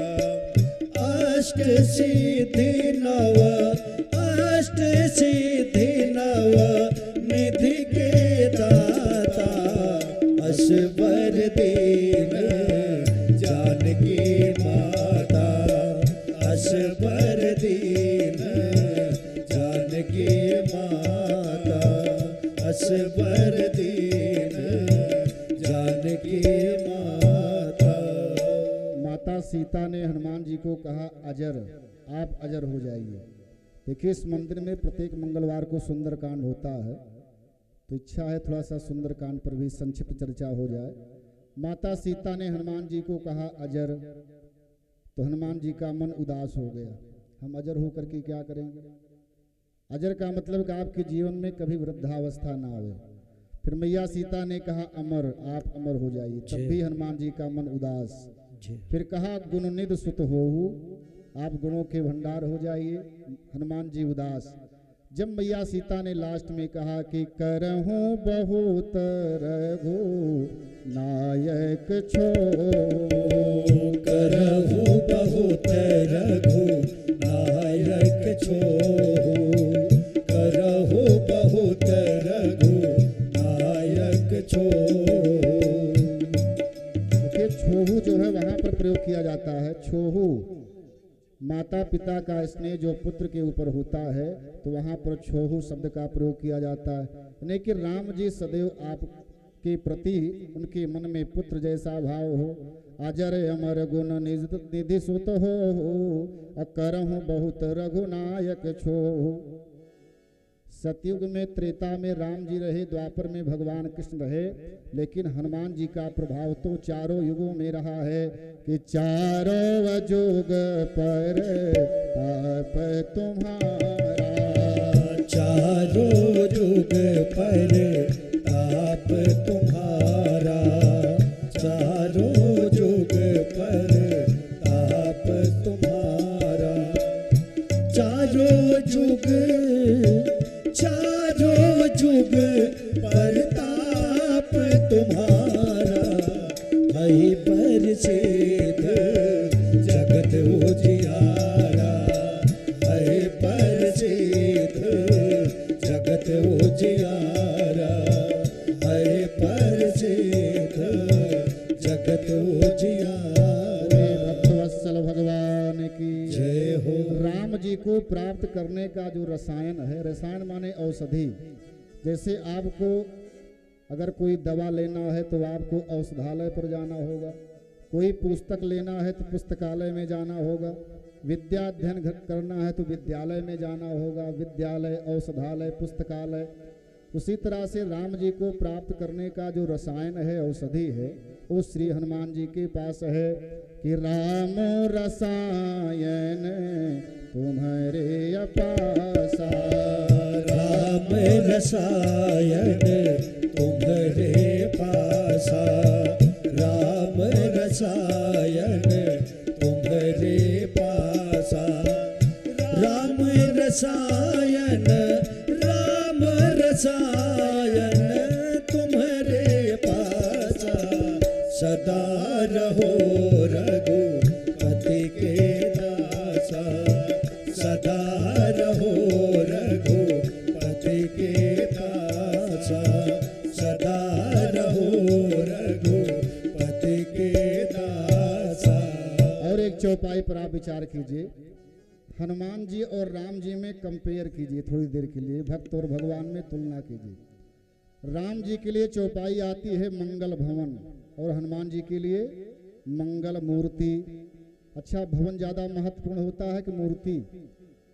अष्ट सिद्धि नव, अष्ट सिद्धि नव निधि के दाता, असवर दीन जानकी माता, असवर दीन जानकी माता, असवर दीन जानकी माता। माता सीता ने हनुमान जी को कहा, अजर, आप अजर हो जाइए। देखिए, इस मंदिर में प्रत्येक मंगलवार को सुंदरकांड होता है, तो इच्छा है थोड़ा सा सुंदरकांड पर भी संक्षिप्त चर्चा हो जाए। माता सीता ने हनुमान जी को कहा अजर, तो हनुमान जी का मन उदास हो गया। हम अजर होकर के क्या करेंगे? अजर का मतलब कि आपके जीवन में कभी वृद्धावस्था ना आवे। फिर मैया सीता ने कहा अमर, आप अमर हो जाइए। तब भी हनुमान जी का मन उदास। फिर कहा गुणनिध सुत होहु, आप गुणों के भंडार हो जाइए। हनुमान जी उदास। जब मैया सीता ने लास्ट में कहा कि करहूं बहुत रघु नायक छो, करहूं बहुत रघु नायक छो, करहूं बहुत रघु नायक छो। देखिए, छोहू जो है वहां पर प्रयोग किया जाता है। छोहू माता पिता का स्नेह जो पुत्र के ऊपर होता है, तो वहाँ पर छोहू शब्द का प्रयोग किया जाता है। यानी कि राम जी सदैव आपके प्रति उनके मन में पुत्र जैसा भाव हो। अजर अमर गुण निधि सुत हो, करहूं बहुत रघुनायक छो। सतयुग में, त्रेता में राम जी रहे, द्वापर में भगवान कृष्ण रहे, लेकिन हनुमान जी का प्रभाव तो चारों युगों में रहा है कि चारों युग पर ताप तुम्हारा, चारों युग पर ताप तुम्हारा, चारों युग पर ताप तुम्हारा। जी को प्राप्त करने का जो रसायन है, रसायन माने औषधि। जैसे आपको अगर कोई दवा लेना है तो आपको औषधालय पर जाना होगा, कोई पुस्तक लेना है तो पुस्तकालय में जाना होगा, विद्या अध्ययन करना है तो विद्यालय में जाना होगा, विद्यालय, औषधालय, पुस्तकालय। उसी तरह से राम जी को प्राप्त करने का जो रसायन है, औषधि है, वो श्री हनुमान जी के पास है कि राम रसायन तुम्हारे अपासा, राम रसायन तुम्हारे पासा, राम रसायन तुम्हारे पासा, राम रसायन, राम रसायन तुम्हारे पासा, सदा रहो रघुपति के दासा, सदा रहो रघुपति के दासा, सदा रहो रघुपति के दासा। और एक चौपाई पर आप विचार कीजिए, हनुमान जी और राम जी में कंपेयर कीजिए थोड़ी देर के लिए, भक्त और भगवान में तुलना कीजिए। राम जी के लिए चौपाई आती है मंगल भवन और हनुमान जी के लिए मंगल मूर्ति। अच्छा, भवन ज़्यादा महत्वपूर्ण होता है कि मूर्ति?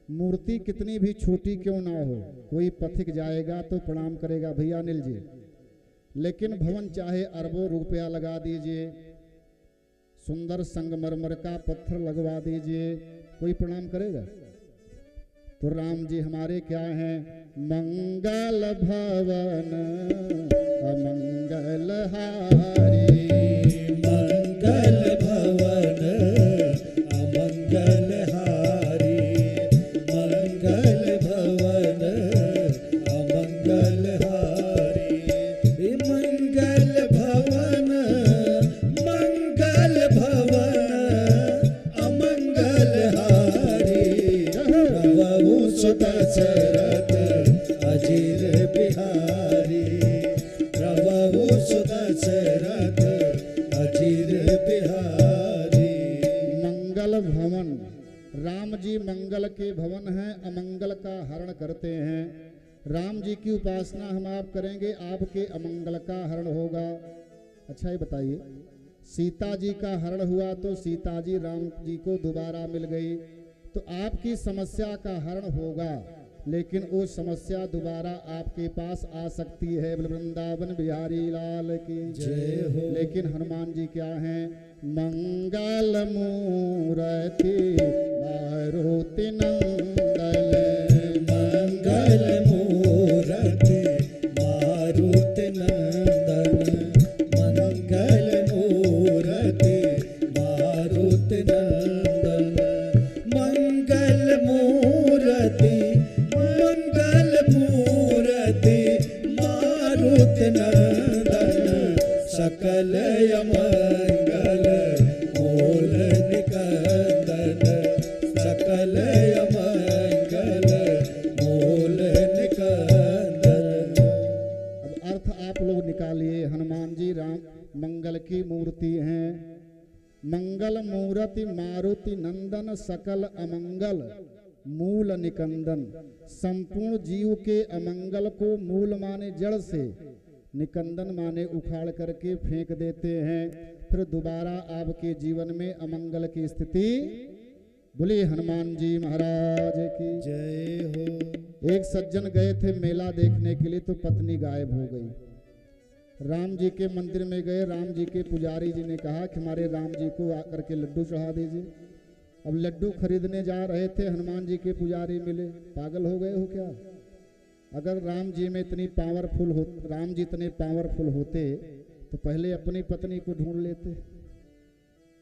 मूर्ति कितनी भी छोटी क्यों ना हो, कोई पथिक जाएगा तो प्रणाम करेगा, भैया अनिल जी। लेकिन भवन चाहे अरबों रुपया लगा दीजिए, सुंदर संगमरमर का पत्थर लगवा दीजिए, कोई प्रणाम करेगा? तो राम जी हमारे क्या हैं? मंगल भवन अमंगल हारी, मंगल भवन अमंगल हारी, मंगल भवन अमंगल हारी, मंगल भवन, मंगल भवन अमंगल हारी, प्रभु दशरथ अजीर बिहारी, प्रभु दशरथ अजीर बिहारी। मंगल भवन, राम जी मंगल के भवन हैं, अमंगल का हरण करते हैं। राम जी की उपासना हम आप करेंगे, आपके अमंगल का हरण होगा। अच्छा ये बताइए, सीता जी का हरण हुआ तो सीता जी राम जी को दोबारा मिल गई, तो आपकी समस्या का हरण होगा, लेकिन वो समस्या दोबारा आपके पास आ सकती है। वृंदावन बिहारी लाल की जय हो। लेकिन हनुमान जी क्या हैं? मंगल मूर्ति मारुति नंदन, मंगल मूर्ति मारुति नंदन, मंगल मूर्ति मारुति नंदन, मंगल मूर्ति, मंगल मूर्ति मारुति नंदन, सकल अमंगल मूल निकंदन, सकल अमंगल मूल निकंदन। अब अर्थ आप लोग निकालिए। हनुमान जी राम मंगल की मूर्ति हैं। मंगल मूर्ति मारुति नंदन, सकल अमंगल मूल निकंदन। संपूर्ण जीव के अमंगल को मूल माने जड़ से, निकंदन माने उखाड़ करके फेंक देते हैं, फिर दोबारा आपके जीवन में अमंगल की स्थिति। बोलिए हनुमान जी महाराज की जय हो। एक सज्जन गए थे मेला देखने के लिए, तो पत्नी गायब हो गई। राम जी के मंदिर में गए, राम जी के पुजारी जी ने कहा कि हमारे राम जी को आकर के लड्डू चढ़ा दीजिए। अब लड्डू खरीदने जा रहे थे, हनुमान जी के पुजारी मिले। पागल हो गए हो क्या? अगर राम जी में इतनी पावरफुल हो, राम जी इतने पावरफुल होते तो पहले अपनी पत्नी को ढूंढ लेते।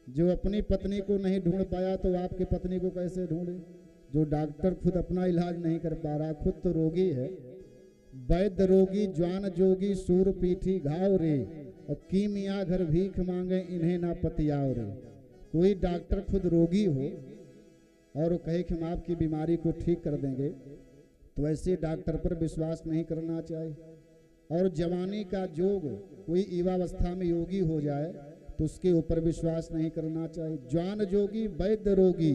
जो अपनी पत्नी को नहीं ढूंढ पाया तो आपकी पत्नी को कैसे ढूंढे? जो डॉक्टर खुद अपना इलाज नहीं कर पा रहा, खुद तो रोगी है। वैद्य रोगी ज्वान जोगी सूर पीठी घाव रे, और कीमिया घर भीख मांगे इन्हें ना पतियाव रे। कोई डॉक्टर खुद रोगी हो और वो कहे कि हम आपकी बीमारी को ठीक कर देंगे, तो ऐसे डॉक्टर पर विश्वास नहीं करना चाहिए। और जवानी का जोग, कोई युवावस्था में योगी हो जाए तो उसके ऊपर विश्वास नहीं करना चाहिए। ज्ञान जोगी वैद्य रोगी,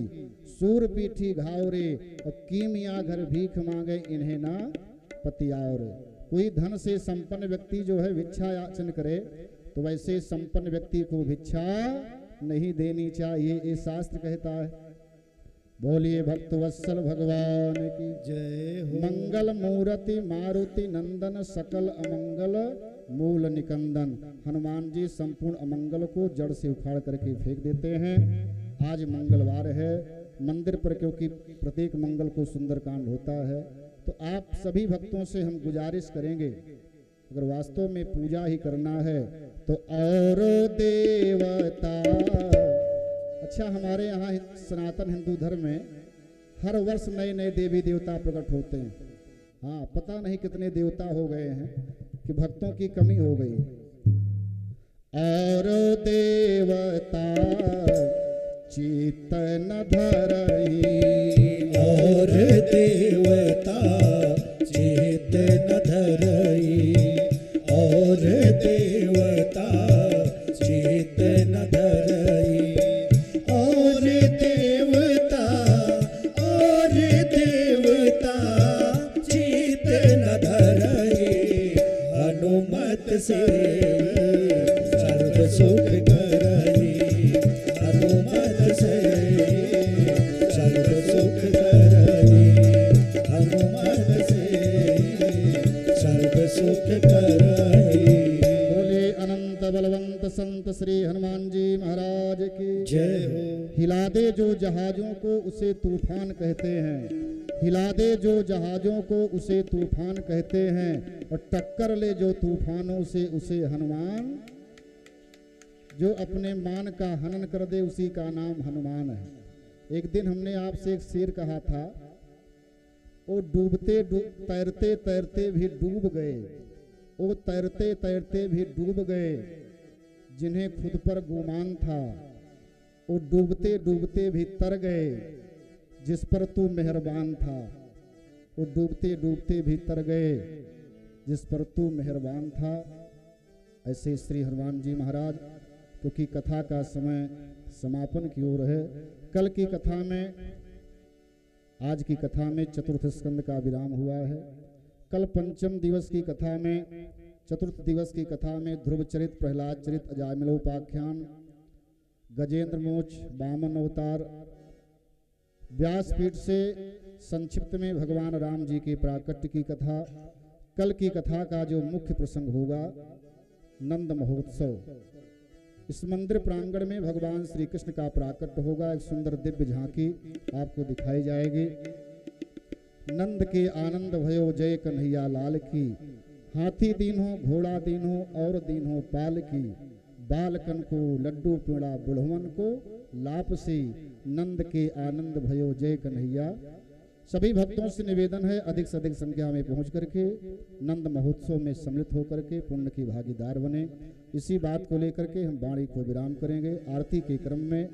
सूर पीठी घावरे, और कीमिया घर भीख मांगे इन्हें ना पतियाओ रे। कोई धन से संपन्न व्यक्ति जो है भिक्षा याचन करे तो वैसे संपन्न व्यक्ति को भिक्षा नहीं देनी चाहिए, ये शास्त्र कहता है। बोलिए भक्त वत्सल भगवान की जय हो। मंगल मूर्ति मारुति नंदन सकल अमंगल मूल निकंदन। हनुमान जी संपूर्ण अमंगल को जड़ से उखाड़ करके फेंक देते हैं। आज मंगलवार है, मंदिर पर क्योंकि प्रत्येक मंगल को सुंदरकांड होता है, तो आप सभी भक्तों से हम गुजारिश करेंगे, अगर वास्तव में पूजा ही करना है तो और देवता। अच्छा, हमारे यहाँ सनातन हिंदू धर्म में हर वर्ष नए नए देवी देवता प्रकट होते हैं। हाँ, पता नहीं कितने देवता हो गए हैं कि भक्तों की कमी हो गई। और देवता चेतन धरई, और देवता चेतन धरई, और देवता चेतन धरई, और देवता चेतन धरई। हनुमत से सर्व सुख करई, हनुमत से सर्व सुख करई, हनुमत से सर्व सुख करई। बोले अनंत बलवंत संत श्री हनुमान जी महाराज की जय हो। हिला दे जो जहाजों को उसे तूफान कहते हैं, हिला दे जो जहाजों को उसे तूफान कहते हैं, और टक्कर ले जो तूफानों से उसे हनुमान। जो अपने मान का हनन कर दे उसी का नाम हनुमान है। एक दिन हमने आपसे एक शेर कहा था, वो तैरते तैरते भी डूब गए, वो तैरते तैरते भी डूब गए, जिन्हें खुद पर गुमान था, वो डूबते डूबते भी तर गए, जिस पर तू मेहरबान था। वो डूबते डूबते भी तर गए, जिस पर तू मेहरबान था। ऐसे श्री हनुमान जी महाराज, क्योंकि कथा का समय समापन की ओर है। कल की कथा में, आज की कथा में चतुर्थ स्कंद का विराम हुआ है। कल पंचम दिवस की कथा में, चतुर्थ दिवस की कथा में ध्रुव चरित, प्रहलाद चरित, अजामिलोपाख्यान, गजेंद्र मोक्ष, वामन अवतार, व्यासपीठ से संक्षिप्त में भगवान राम जी के प्राकट्य की कथा। कल की कथा का जो मुख्य प्रसंग होगा नंद महोत्सव। इस मंदिर प्रांगण में भगवान श्री कृष्ण का प्राकट्य होगा। एक सुंदर दिव्य झांकी आपको दिखाई जाएगी। नंद के आनंद भयो जय कन्हैया लाल की, हाथी दीन हो घोड़ा दीन हो और दीन हो पाल की, बालकन को लड्डू पेड़ा बुढ़वन को लापसी, नंद के आनंद भयो जय कन्हैया। सभी भक्तों से निवेदन है अधिक से अधिक संख्या में पहुंच करके नंद महोत्सव में सम्मिलित होकर के पुण्य की भागीदार बने। इसी बात को लेकर के हम वाणी को विराम करेंगे। आरती के क्रम में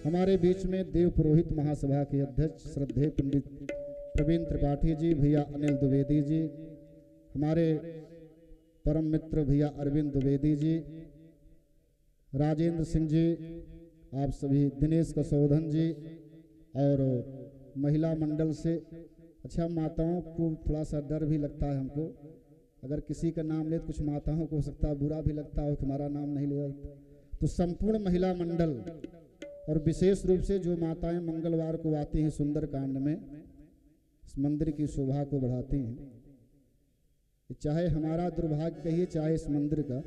हमारे बीच में देव पुरोहित महासभा के अध्यक्ष श्रद्धेय पंडित प्रवीण त्रिपाठी जी, भैया अनिल द्विवेदी जी, हमारे परम मित्र भैया अरविंद द्विवेदी जी, राजेंद्र सिंह जी, आप सभी, दिनेश कसौधन जी, और महिला मंडल से। अच्छा, माताओं को थोड़ा सा डर भी लगता है हमको, अगर किसी का नाम ले तो कुछ माताओं को हो सकता है बुरा भी लगता हो कि हमारा नाम नहीं लिया। तो संपूर्ण महिला मंडल और विशेष रूप से जो माताएं मंगलवार को आती हैं सुंदर कांड में, इस मंदिर की शोभा को बढ़ाती हैं। चाहे हमारा दुर्भाग्य कहिए, चाहे इस मंदिर का,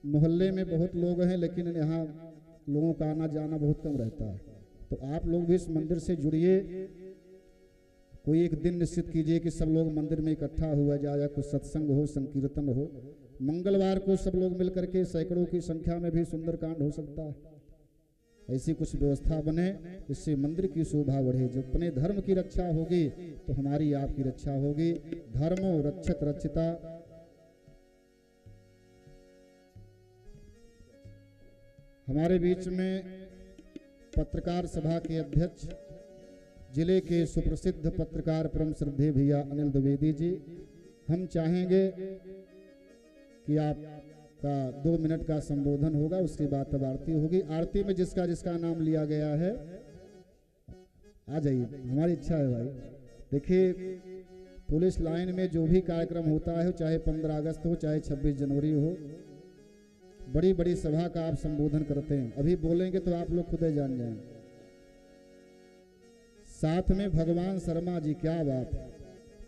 मोहल्ले में बहुत लोग हैं लेकिन यहाँ लोगों का आना जाना बहुत कम रहता है। तो आप लोग भी इस मंदिर से जुड़िए। कोई एक दिन निश्चित कीजिए कि सब लोग मंदिर में इकट्ठा हुआ जाए, कुछ सत्संग हो, संकीर्तन हो। मंगलवार को सब लोग मिलकर के सैकड़ों की संख्या में भी सुंदरकांड हो सकता है। ऐसी कुछ व्यवस्था बने, इससे मंदिर की शोभा बढ़े। जब अपने धर्म की रक्षा होगी तो हमारी आपकी रक्षा होगी। धर्मो रक्षत रक्षिता। हमारे बीच में पत्रकार सभा के अध्यक्ष, जिले के सुप्रसिद्ध पत्रकार परम श्रद्धेय भैया अनिल द्विवेदी जी, हम चाहेंगे कि आप का 2 मिनट का संबोधन होगा, उसके बाद तब आरती होगी। आरती में जिसका जिसका नाम लिया गया है आ जाइए, हमारी इच्छा है भाई। देखिए पुलिस लाइन में जो भी कार्यक्रम होता है, चाहे 15 अगस्त हो चाहे 26 जनवरी हो, बड़ी बड़ी सभा का आप संबोधन करते हैं। अभी बोलेंगे तो आप लोग खुद ही जान जाएंगे। साथ में भगवान शर्मा जी, क्या बात है,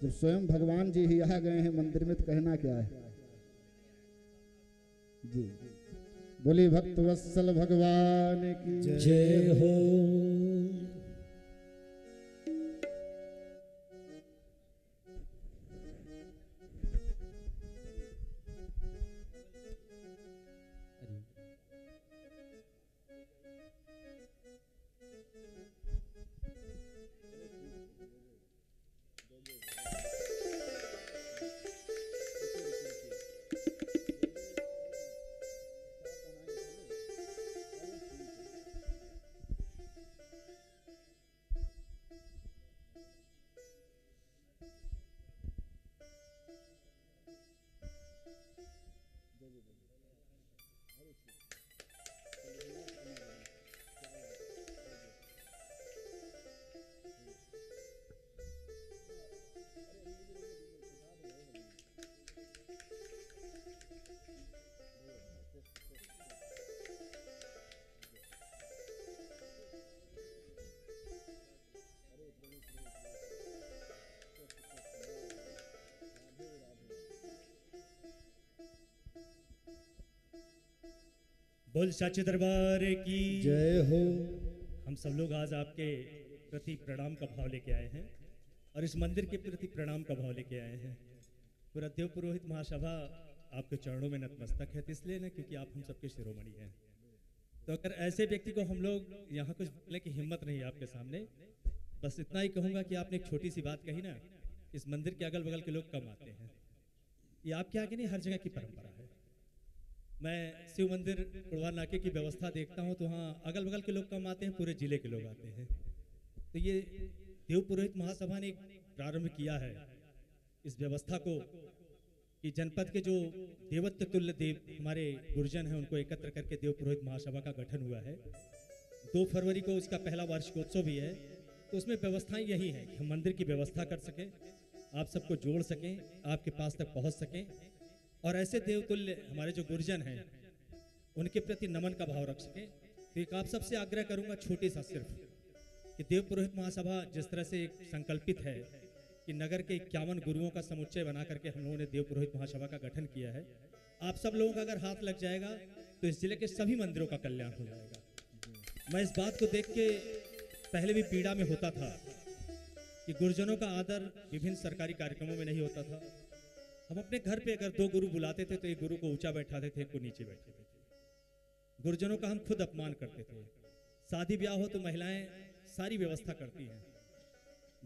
जब स्वयं भगवान जी ही आ गए हैं मंदिर में तो कहना क्या है जी। बोली भक्त वत्सल भगवान की जय हो। बोल सच्चे दरबार की जय हो। हम सब लोग आज आपके प्रति प्रणाम का भाव लेके आए हैं और इस मंदिर के प्रति प्रणाम का भाव लेके आए हैं। पूरा देव पुरोहित महासभा आपके चरणों में नतमस्तक है, तो इसलिए ना क्योंकि आप हम सबके शिरोमणि हैं। तो अगर ऐसे व्यक्ति को हम लोग यहाँ कुछ बोलने की हिम्मत नहीं है आपके सामने, बस इतना ही कहूँगा कि आपने एक छोटी सी बात कही ना, इस मंदिर के अगल बगल के लोग कम आते हैं। ये आपके आगे नहीं, हर जगह की परंपरा है। मैं शिव मंदिर कुड़वा नाके की व्यवस्था देखता हूँ तो वहाँ अगल बगल के लोग कम आते हैं, पूरे जिले के लोग आते हैं। तो ये देव पुरोहित महासभा ने प्रारंभ किया है इस व्यवस्था को कि जनपद के जो देवत्व तुल्य देव हमारे गुरुजन हैं उनको एकत्र करके देव पुरोहित महासभा का गठन हुआ है। 2 फरवरी को उसका पहला वार्षिकोत्सव भी है। तो उसमें व्यवस्थाएं यही हैं कि हम मंदिर की व्यवस्था कर सकें, आप सबको जोड़ सकें, आपके पास तक पहुँच सकें और ऐसे देवतुल्य हमारे जो गुरुजन हैं उनके प्रति नमन का भाव रख सकें। तो एक आप सबसे आग्रह करूंगा छोटे सा सिर्फ कि देव पुरोहित महासभा जिस तरह से एक संकल्पित है कि नगर के 51 गुरुओं का समुच्चय बना करके हम लोगों ने देव पुरोहित महासभा का गठन किया है। आप सब लोगों का अगर हाथ लग जाएगा तो इस जिले के सभी मंदिरों का कल्याण हो जाएगा। मैं इस बात को देख के पहले भी पीड़ा में होता था कि गुरुजनों का आदर विभिन्न सरकारी कार्यक्रमों में नहीं होता था। हम अपने घर पे अगर 2 गुरु बुलाते थे तो एक गुरु को ऊंचा बैठाते थे, एक को नीचे बैठाते थे। गुरुजनों का हम खुद अपमान करते थे। शादी ब्याह हो तो महिलाएं सारी व्यवस्था करती हैं।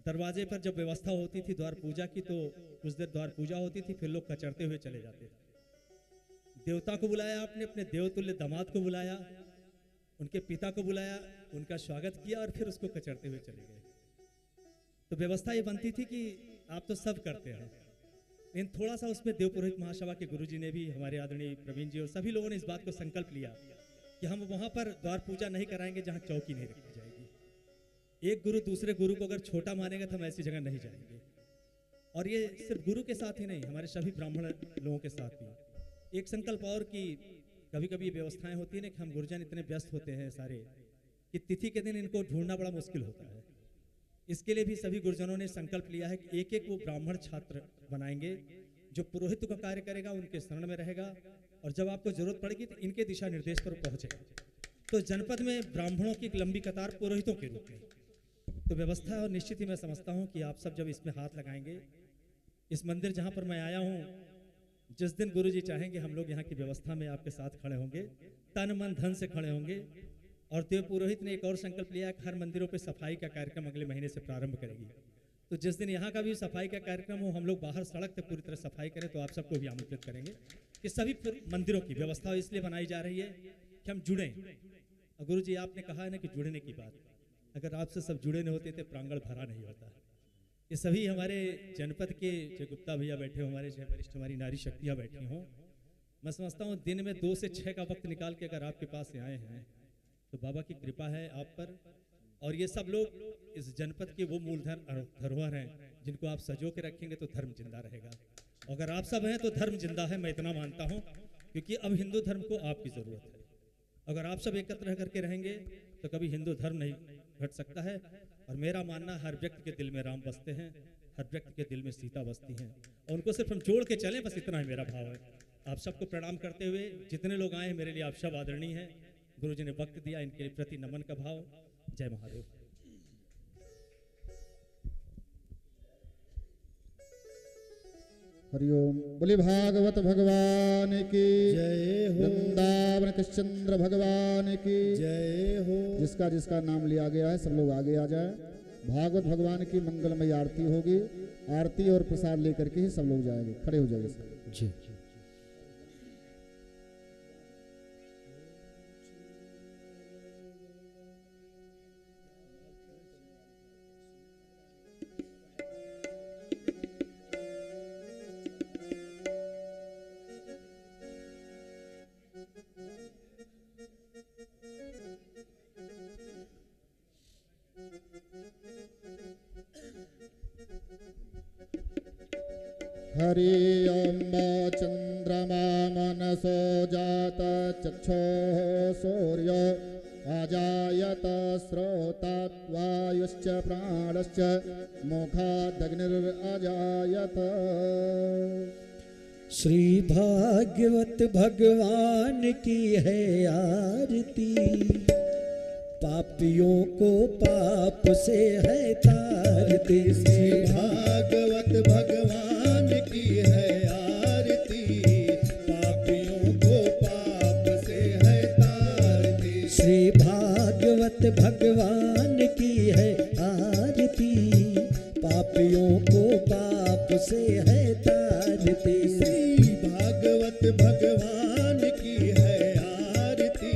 दरवाजे पर जब व्यवस्था होती थी द्वार पूजा की, तो कुछ देर द्वार पूजा होती थी, फिर लोग कचरते हुए चले जाते थे। देवता को बुलाया आपने, अपने देवतुल्य दामाद को बुलाया, उनके पिता को बुलाया, उनका स्वागत किया और फिर उसको कचरते हुए चले गए। तो व्यवस्था ये बनती थी कि आप तो सब करते हैं, लेकिन थोड़ा सा उसमें देव पुरोहित महासभा के गुरुजी ने भी, हमारे आदरणीय प्रवीण जी और सभी लोगों ने इस बात को संकल्प लिया कि हम वहां पर द्वार पूजा नहीं कराएंगे जहां चौकी नहीं रखी जाएगी। एक गुरु दूसरे गुरु को अगर छोटा मानेगा तो हम ऐसी जगह नहीं जाएंगे। और ये सिर्फ गुरु के साथ ही नहीं, हमारे सभी ब्राह्मण लोगों के साथ भी एक संकल्प और कि कभी कभी व्यवस्थाएं होती है ना कि हम गुरुजन इतने व्यस्त होते हैं सारे कि तिथि के दिन इनको ढूंढना बड़ा मुश्किल होता है। इसके लिए भी सभी गुरुजनों ने संकल्प लिया है कि एक एक वो ब्राह्मण छात्र बनाएंगे जो पुरोहित का कार्य करेगा, उनके शरण में रहेगा और जब आपको जरूरत पड़ेगी तो इनके दिशा निर्देश पर पहुंचेगा। तो जनपद में ब्राह्मणों की एक लंबी कतार पुरोहितों के रूप में तो व्यवस्था, और निश्चित ही मैं समझता हूं कि आप सब जब इसमें हाथ लगाएंगे, इस मंदिर जहां पर मैं आया हूं, जिस दिन गुरु जी चाहेंगे हम लोग यहाँ की व्यवस्था में आपके साथ खड़े होंगे, तन मन धन से खड़े होंगे। और देव पुरोहित ने एक और संकल्प लिया कि हर मंदिरों पे सफाई का कार्यक्रम अगले महीने से प्रारंभ करेगी। तो जिस दिन यहाँ का भी सफाई का कार्यक्रम हो, हम लोग बाहर सड़क पे पूरी तरह सफाई करें, तो आप सबको भी आमंत्रित करेंगे कि सभी मंदिरों की व्यवस्था इसलिए बनाई जा रही है कि हम जुड़ें। और गुरु जी आपने कहा है ना कि जुड़ने की बात, अगर आपसे सब जुड़े नहीं होते तो प्रांगण भरा नहीं होता। ये सभी हमारे जनपद के जो गुप्ता भैया बैठे हो, हमारे वरिष्ठ हमारी नारी शक्तियाँ बैठी हों, मैं समझता हूँ दिन में 2 से 6 का वक्त निकाल के अगर आपके पास से आए हैं तो बाबा की कृपा है आप पर। और ये सब लोग इस जनपद के वो मूलधर धरोहर हैं जिनको आप सजो के रखेंगे तो धर्म जिंदा रहेगा। अगर आप सब हैं तो धर्म जिंदा है, मैं इतना मानता हूँ, क्योंकि अब हिंदू धर्म को आपकी ज़रूरत है। अगर आप सब एकत्र करके रहेंगे तो कभी हिंदू धर्म नहीं घट सकता है। और मेरा मानना हर व्यक्ति के दिल में राम बसते हैं, हर व्यक्ति के दिल में सीता बसती हैं, और उनको सिर्फ हम जोड़ के चलें, बस इतना ही मेरा भाव है। आप सबको प्रणाम करते हुए जितने लोग आए हैं मेरे लिए आप सब आदरणीय हैं। गुरु जी ने वक्त दिया, इनके प्रति नमन का भाव। जय महादेव। हरिओम। बोले भागवत भगवान की जय हो। वृंदावन कृष्णचंद्र भगवान की जय हो। जिसका जिसका नाम लिया गया है सब लोग आगे आ जाए। भागवत भगवान की मंगलमय आरती होगी। आरती और प्रसाद लेकर के ही सब लोग जाएंगे। खड़े हो जाइए सब। जी। हरि ओम चंद्रमा मनसो जात चक्षुः सूर्यो अजायत स्रोतात् वायुश्च प्राणश्च मुखादग्निरजायत। श्री भागवत भगवान की है आरती, पापियों को पाप से है तारती। श्री भागवत भगवान की है आरती, पापियों को पाप से है तारती। श्री भागवत भगवान की है आरती, पापियों को पाप से है तारती। श्री भागवत भगवान की है आरती,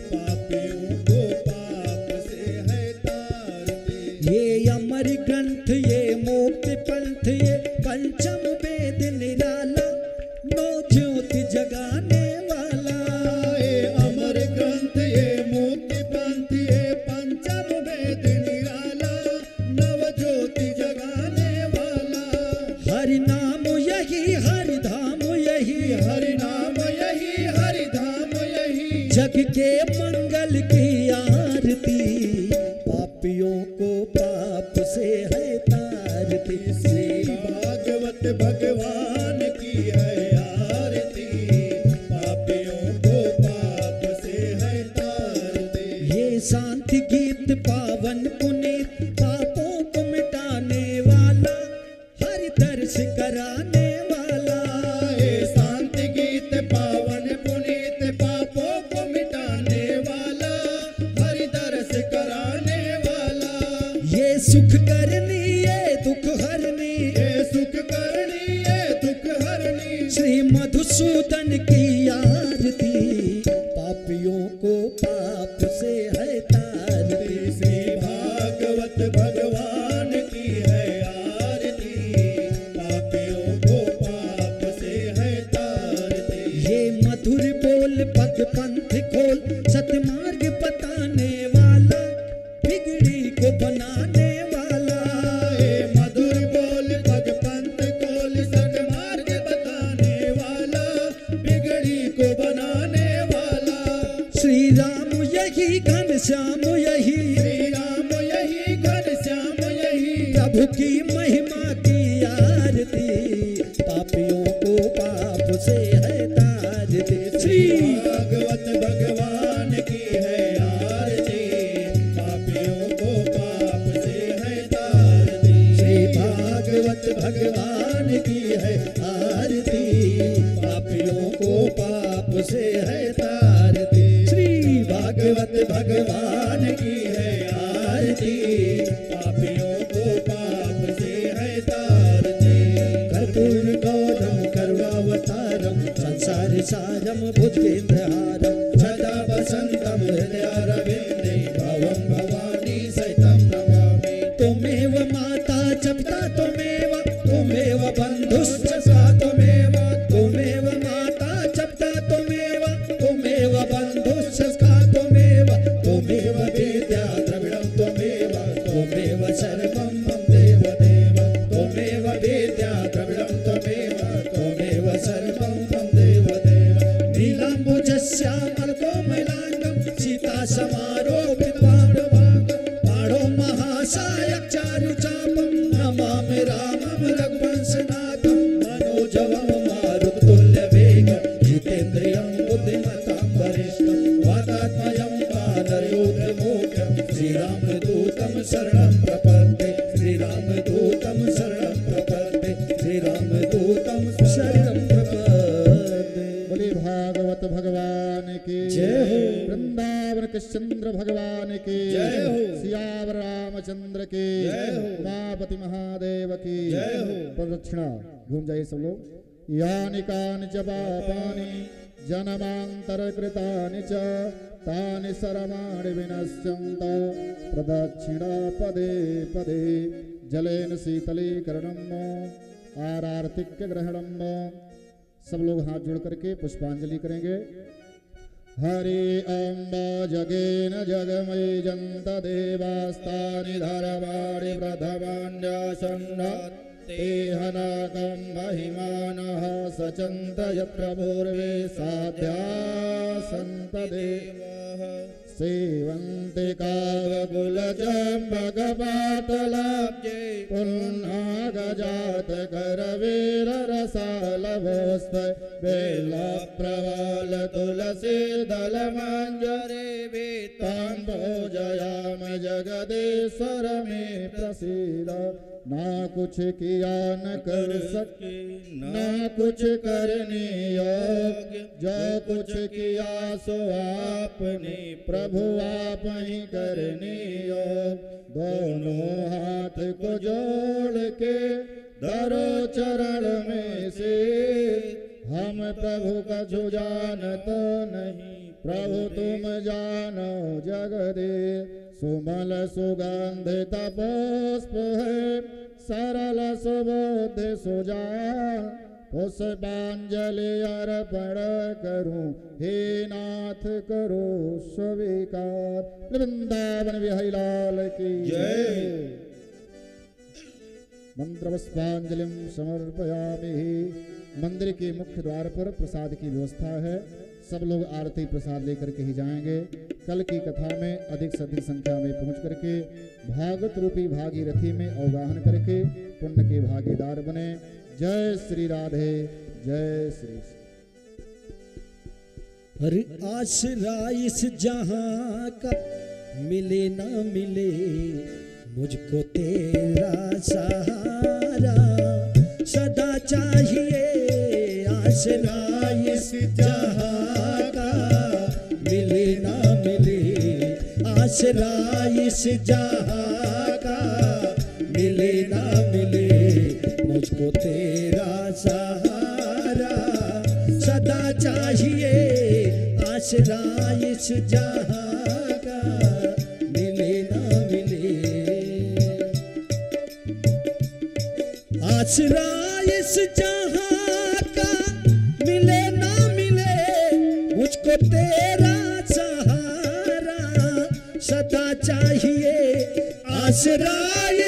पापियों को पाप से है तारती। ये अमर ग्रंथ, ये मोक्ति पंथ, ये पंचम वेद निराला, नौ ज्योति जगाने वाला। ये अमर ग्रंथ, ये मोक्ति पंथ, ये पंचम वेद निराला, नव ज्योति जगाने वाला। हरि नाम यही, हरि धाम यही, हरि नाम यही, हरि धाम यही, जग के मंगल की आरती, पापियों को पाप से है तारती। श्री भागवत भगवान की है आरती, पापियों को पाप से है तारती। ये शांति गीत पावन पुनीत, पापों को मिटाने वाला, हरि दर्श कराने वाला। ये शांति गीत पावन पुनीत, पापों को मिटाने वाला, हरि दर्श कराने वाला। ये सुख करनी, ये दुख हरनी, ये सुख करनी, ये दुख हरनी, श्री मधुसूदन की आरती, पापियों को पाप से है तारती। श्री भागवत भगवान की है आरती, पापियों को पाप से है तारती। ये मधुर बोल पग पंथ खोल, सतमार्ग बताने वाला, बिगड़ी को बनाने वाला। ये मधुर बोल पग पंथ खोल, सतमार्ग बताने वाला, बिगड़ी को बनाने वाला। श्री राम यही, घनश्याम यही, श्री राम यही, घनश्याम यही, प्रभु की महिमा की आरती, पापियों को पाप से है तारती। श्री भागवत भगवान की है आरती, पापियों को पाप से है तारती। श्री भागवत भगवान की है आरती, पापियों को पाप से है तारती। श्री भागवत भगवान की है आरती, पापियों को पाप से है तारती। कर्पूर गौरम करुणावतारम, संसार सारम भुजगेन्द्रहारम, सदा वसंतम हृदयारविंदे, भवं भवानी सहितं नमामि। त्वमेव माता च पिता त्वमेव, त्वमेव बन्धुश्च सखा त्वमेव, त्वमेव माता च पिता दूतं शरणं प्रपद्ये श्री राम दूतं शरणं प्रपद्ये श्री राम दूतं शरणं प्रपद्ये। बोले भागवत भगवान की जय हो। वृंदावन कृष्णचंद्र भगवान की जय हो। सियावर रामचंद्र की जय हो। उमापति महादेव की जय हो। प्रदक्षिणा घूम जाइए सब लोग। यानि कानि च पापानि जन्मान्तरकृतानि च तानि सर्वाणि विनश्यन्त प्रदक्षिणा पदे पदे जलेन शीतलीकरणम् आरार्तिक्य ग्रहणम्। सब लोग हाथ जोड़ करके पुष्पांजलि करेंगे। हरि अम्ब जगेन जगमयि जन्त देवास्तानि धरवाणि प्रथमान्यासन्नात् तेहनाकं महिमानः सचन्त यत्र पूर्वे साध्यासन्त देवाः सेवन्ते कावकुलचम्बकपाटलाब्जे पुन्नागजातकरवीररसालभोस्थ बेलप्रवाल तुलसी दलमञ्जरे वेताम्बोजयाम जगदीश्वर मे प्रसीद। ना कुछ किया न कर सके ना कुछ करने योग्य जो कुछ किया सो आपने प्रभु आप ही करने योग्य। दोनों हाथ को जोड़ के धरो चरण में से हम प्रभु का जो जानता नहीं प्रभु तुम जानो जगदीश। सुमल सुगंधित पुष्प है सरल सुबोध सुजान पुष्पांजलि अर्पण करूं हे नाथ करो स्वीकार। वृंदावन बिहारी लाल की जय। मंत्र पुष्पांजलिं समर्पयामि। मंदिर के मुख्य द्वार पर प्रसाद की व्यवस्था है। सब लोग आरती प्रसाद लेकर के ही जाएंगे। कल की कथा में अधिक से अधिक संख्या में पहुंच करके भागवत रूपी भागीरथी में अवगाहन करके पुण्य के भागीदार बने। जय श्री राधे जय श्री। हरि आसरा इस जहां का मिले ना मिले मुझको तेरा सहारा सदा चाहिए। आसरा इस जहां का मिले ना मिले आसरा इस जहां का मिले ना मिले मुझको तेरा सहारा सदा चाहिए। आसरा इस जहां का मिले ना मिले आसरा इस जहां का मिले ना मिले मुझको तेरा सहारा सदा चाहिए। आसरा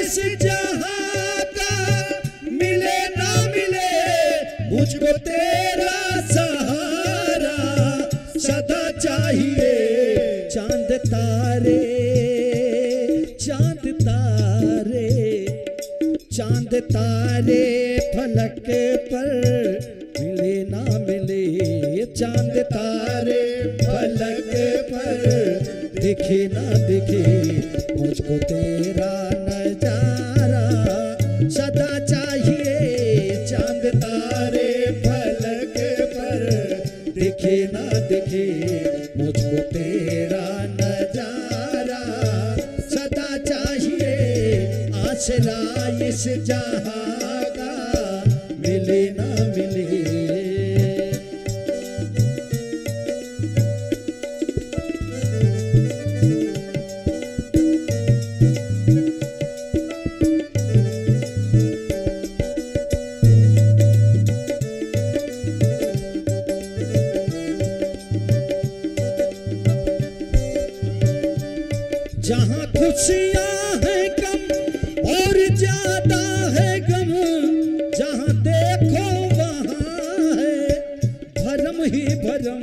इस जहां का मिले ना मिले मुझको तेरा सहारा सदा चाहिए। चांद तारे चांद तारे चांद तारे फलक पर मिले ना मिले चांद तारे फलक पर दिखे ना दिखे मुझको तेरा नजारा सदा चाहिए। चांद तारे फलक पर दिखे ना दिखे मुझको तेरा नजारा सदा चाहिए। आसरा इस जहां का मिले ना मिले जहाँ खुशियाँ हैं कम और ज्यादा है गम जहाँ देखो वहाँ है भरम ही भरम।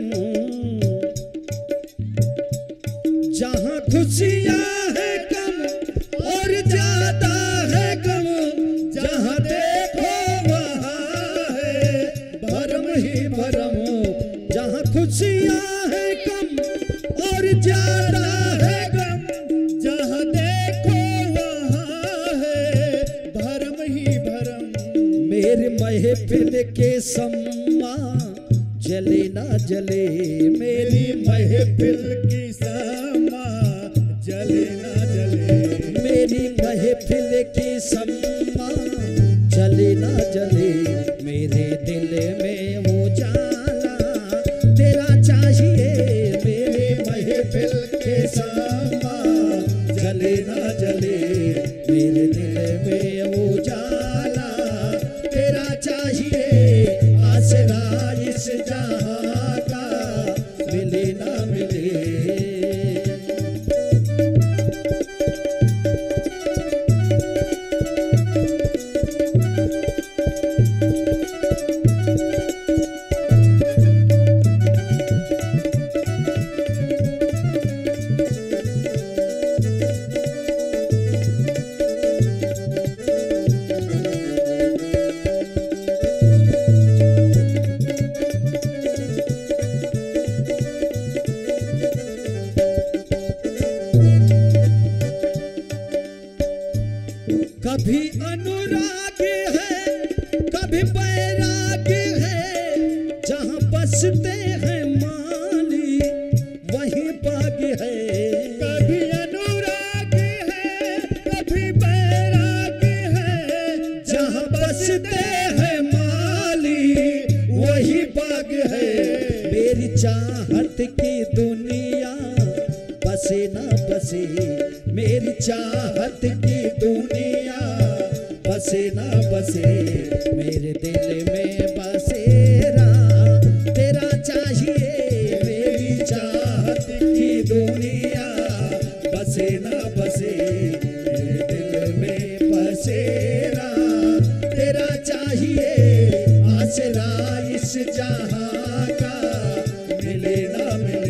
जहाँ खुशियाँ हैं कम और ज्यादा है गम जहाँ देखो वहाँ है भरम ही भरम। जहाँ खुशियाँ हैं कम और ज्यादा है गम जहाँ मेरी महफिल के सम्मा जले ना जले, मेरी महफिल की सम्मा जले ना जले, मेरी महफिल की सम्मा जले ना जले, मेरे दिल में उजाला तेरा चाहिए, मेरे महफिल के सम्मा जले ना जले, मेरे दिल में उजाला तेरा चाहिए, आसरा इस जहां का मिले ना मिले। कभी अनुराग है कभी बैराग है, जहाँ बसते हैं माली वहीं बाग है, कभी अनुराग है कभी बैराग है, जहाँ बसते हैं माली वही बाग है, मेरी चाहत की दुनिया बसे ना बसे, मेरी चाहत की दुनिया बसे ना बसे, मेरे दिल में बसेरा तेरा चाहिए, मेरी चाहत की दुनिया बसे ना बसे, मेरे दिल में बसेरा तेरा चाहिए, आसरा इस जहां का मिले ना मिले।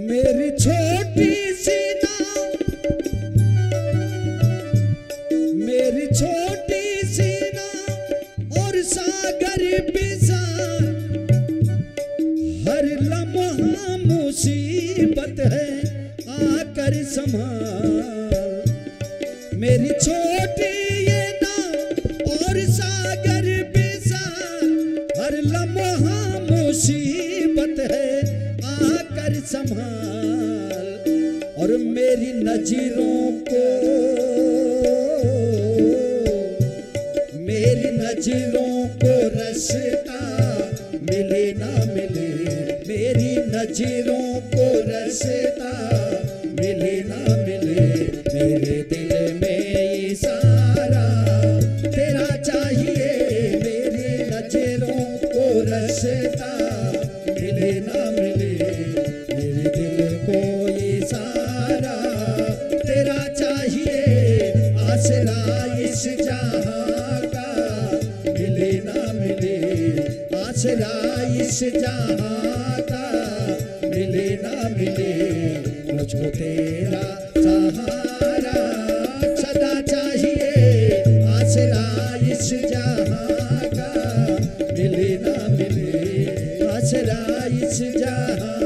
मेरी छोटी सी नाव, मेरी छोटी सी नाव और सागर बिसार, हर लम्हा मुसीबत है आकर संभाल, मेरी छोटी ये नाव और सागर बिसार, हर लम्हा मुसीबत है आकर संभाल, और मेरी नजरों को, मेरी नजरों को रास्ता मिले ना मिले, मेरी नजरों को रास्ता मिले ना मिले, मेरे दिल में इशारा तेरा चाहिए, मेरी नजरों को रास्ता मिले ना मिले, मेरे दिल को इशारा तेरा चाहिए, आसरा इस जहां का मिले ना मिले, आसरा इस जहां का मिले ना मिले, मुझको तेरा सहारा सदा चाहिए, आसरा इस जहां का मिले ना मिले, आसरा इस जहां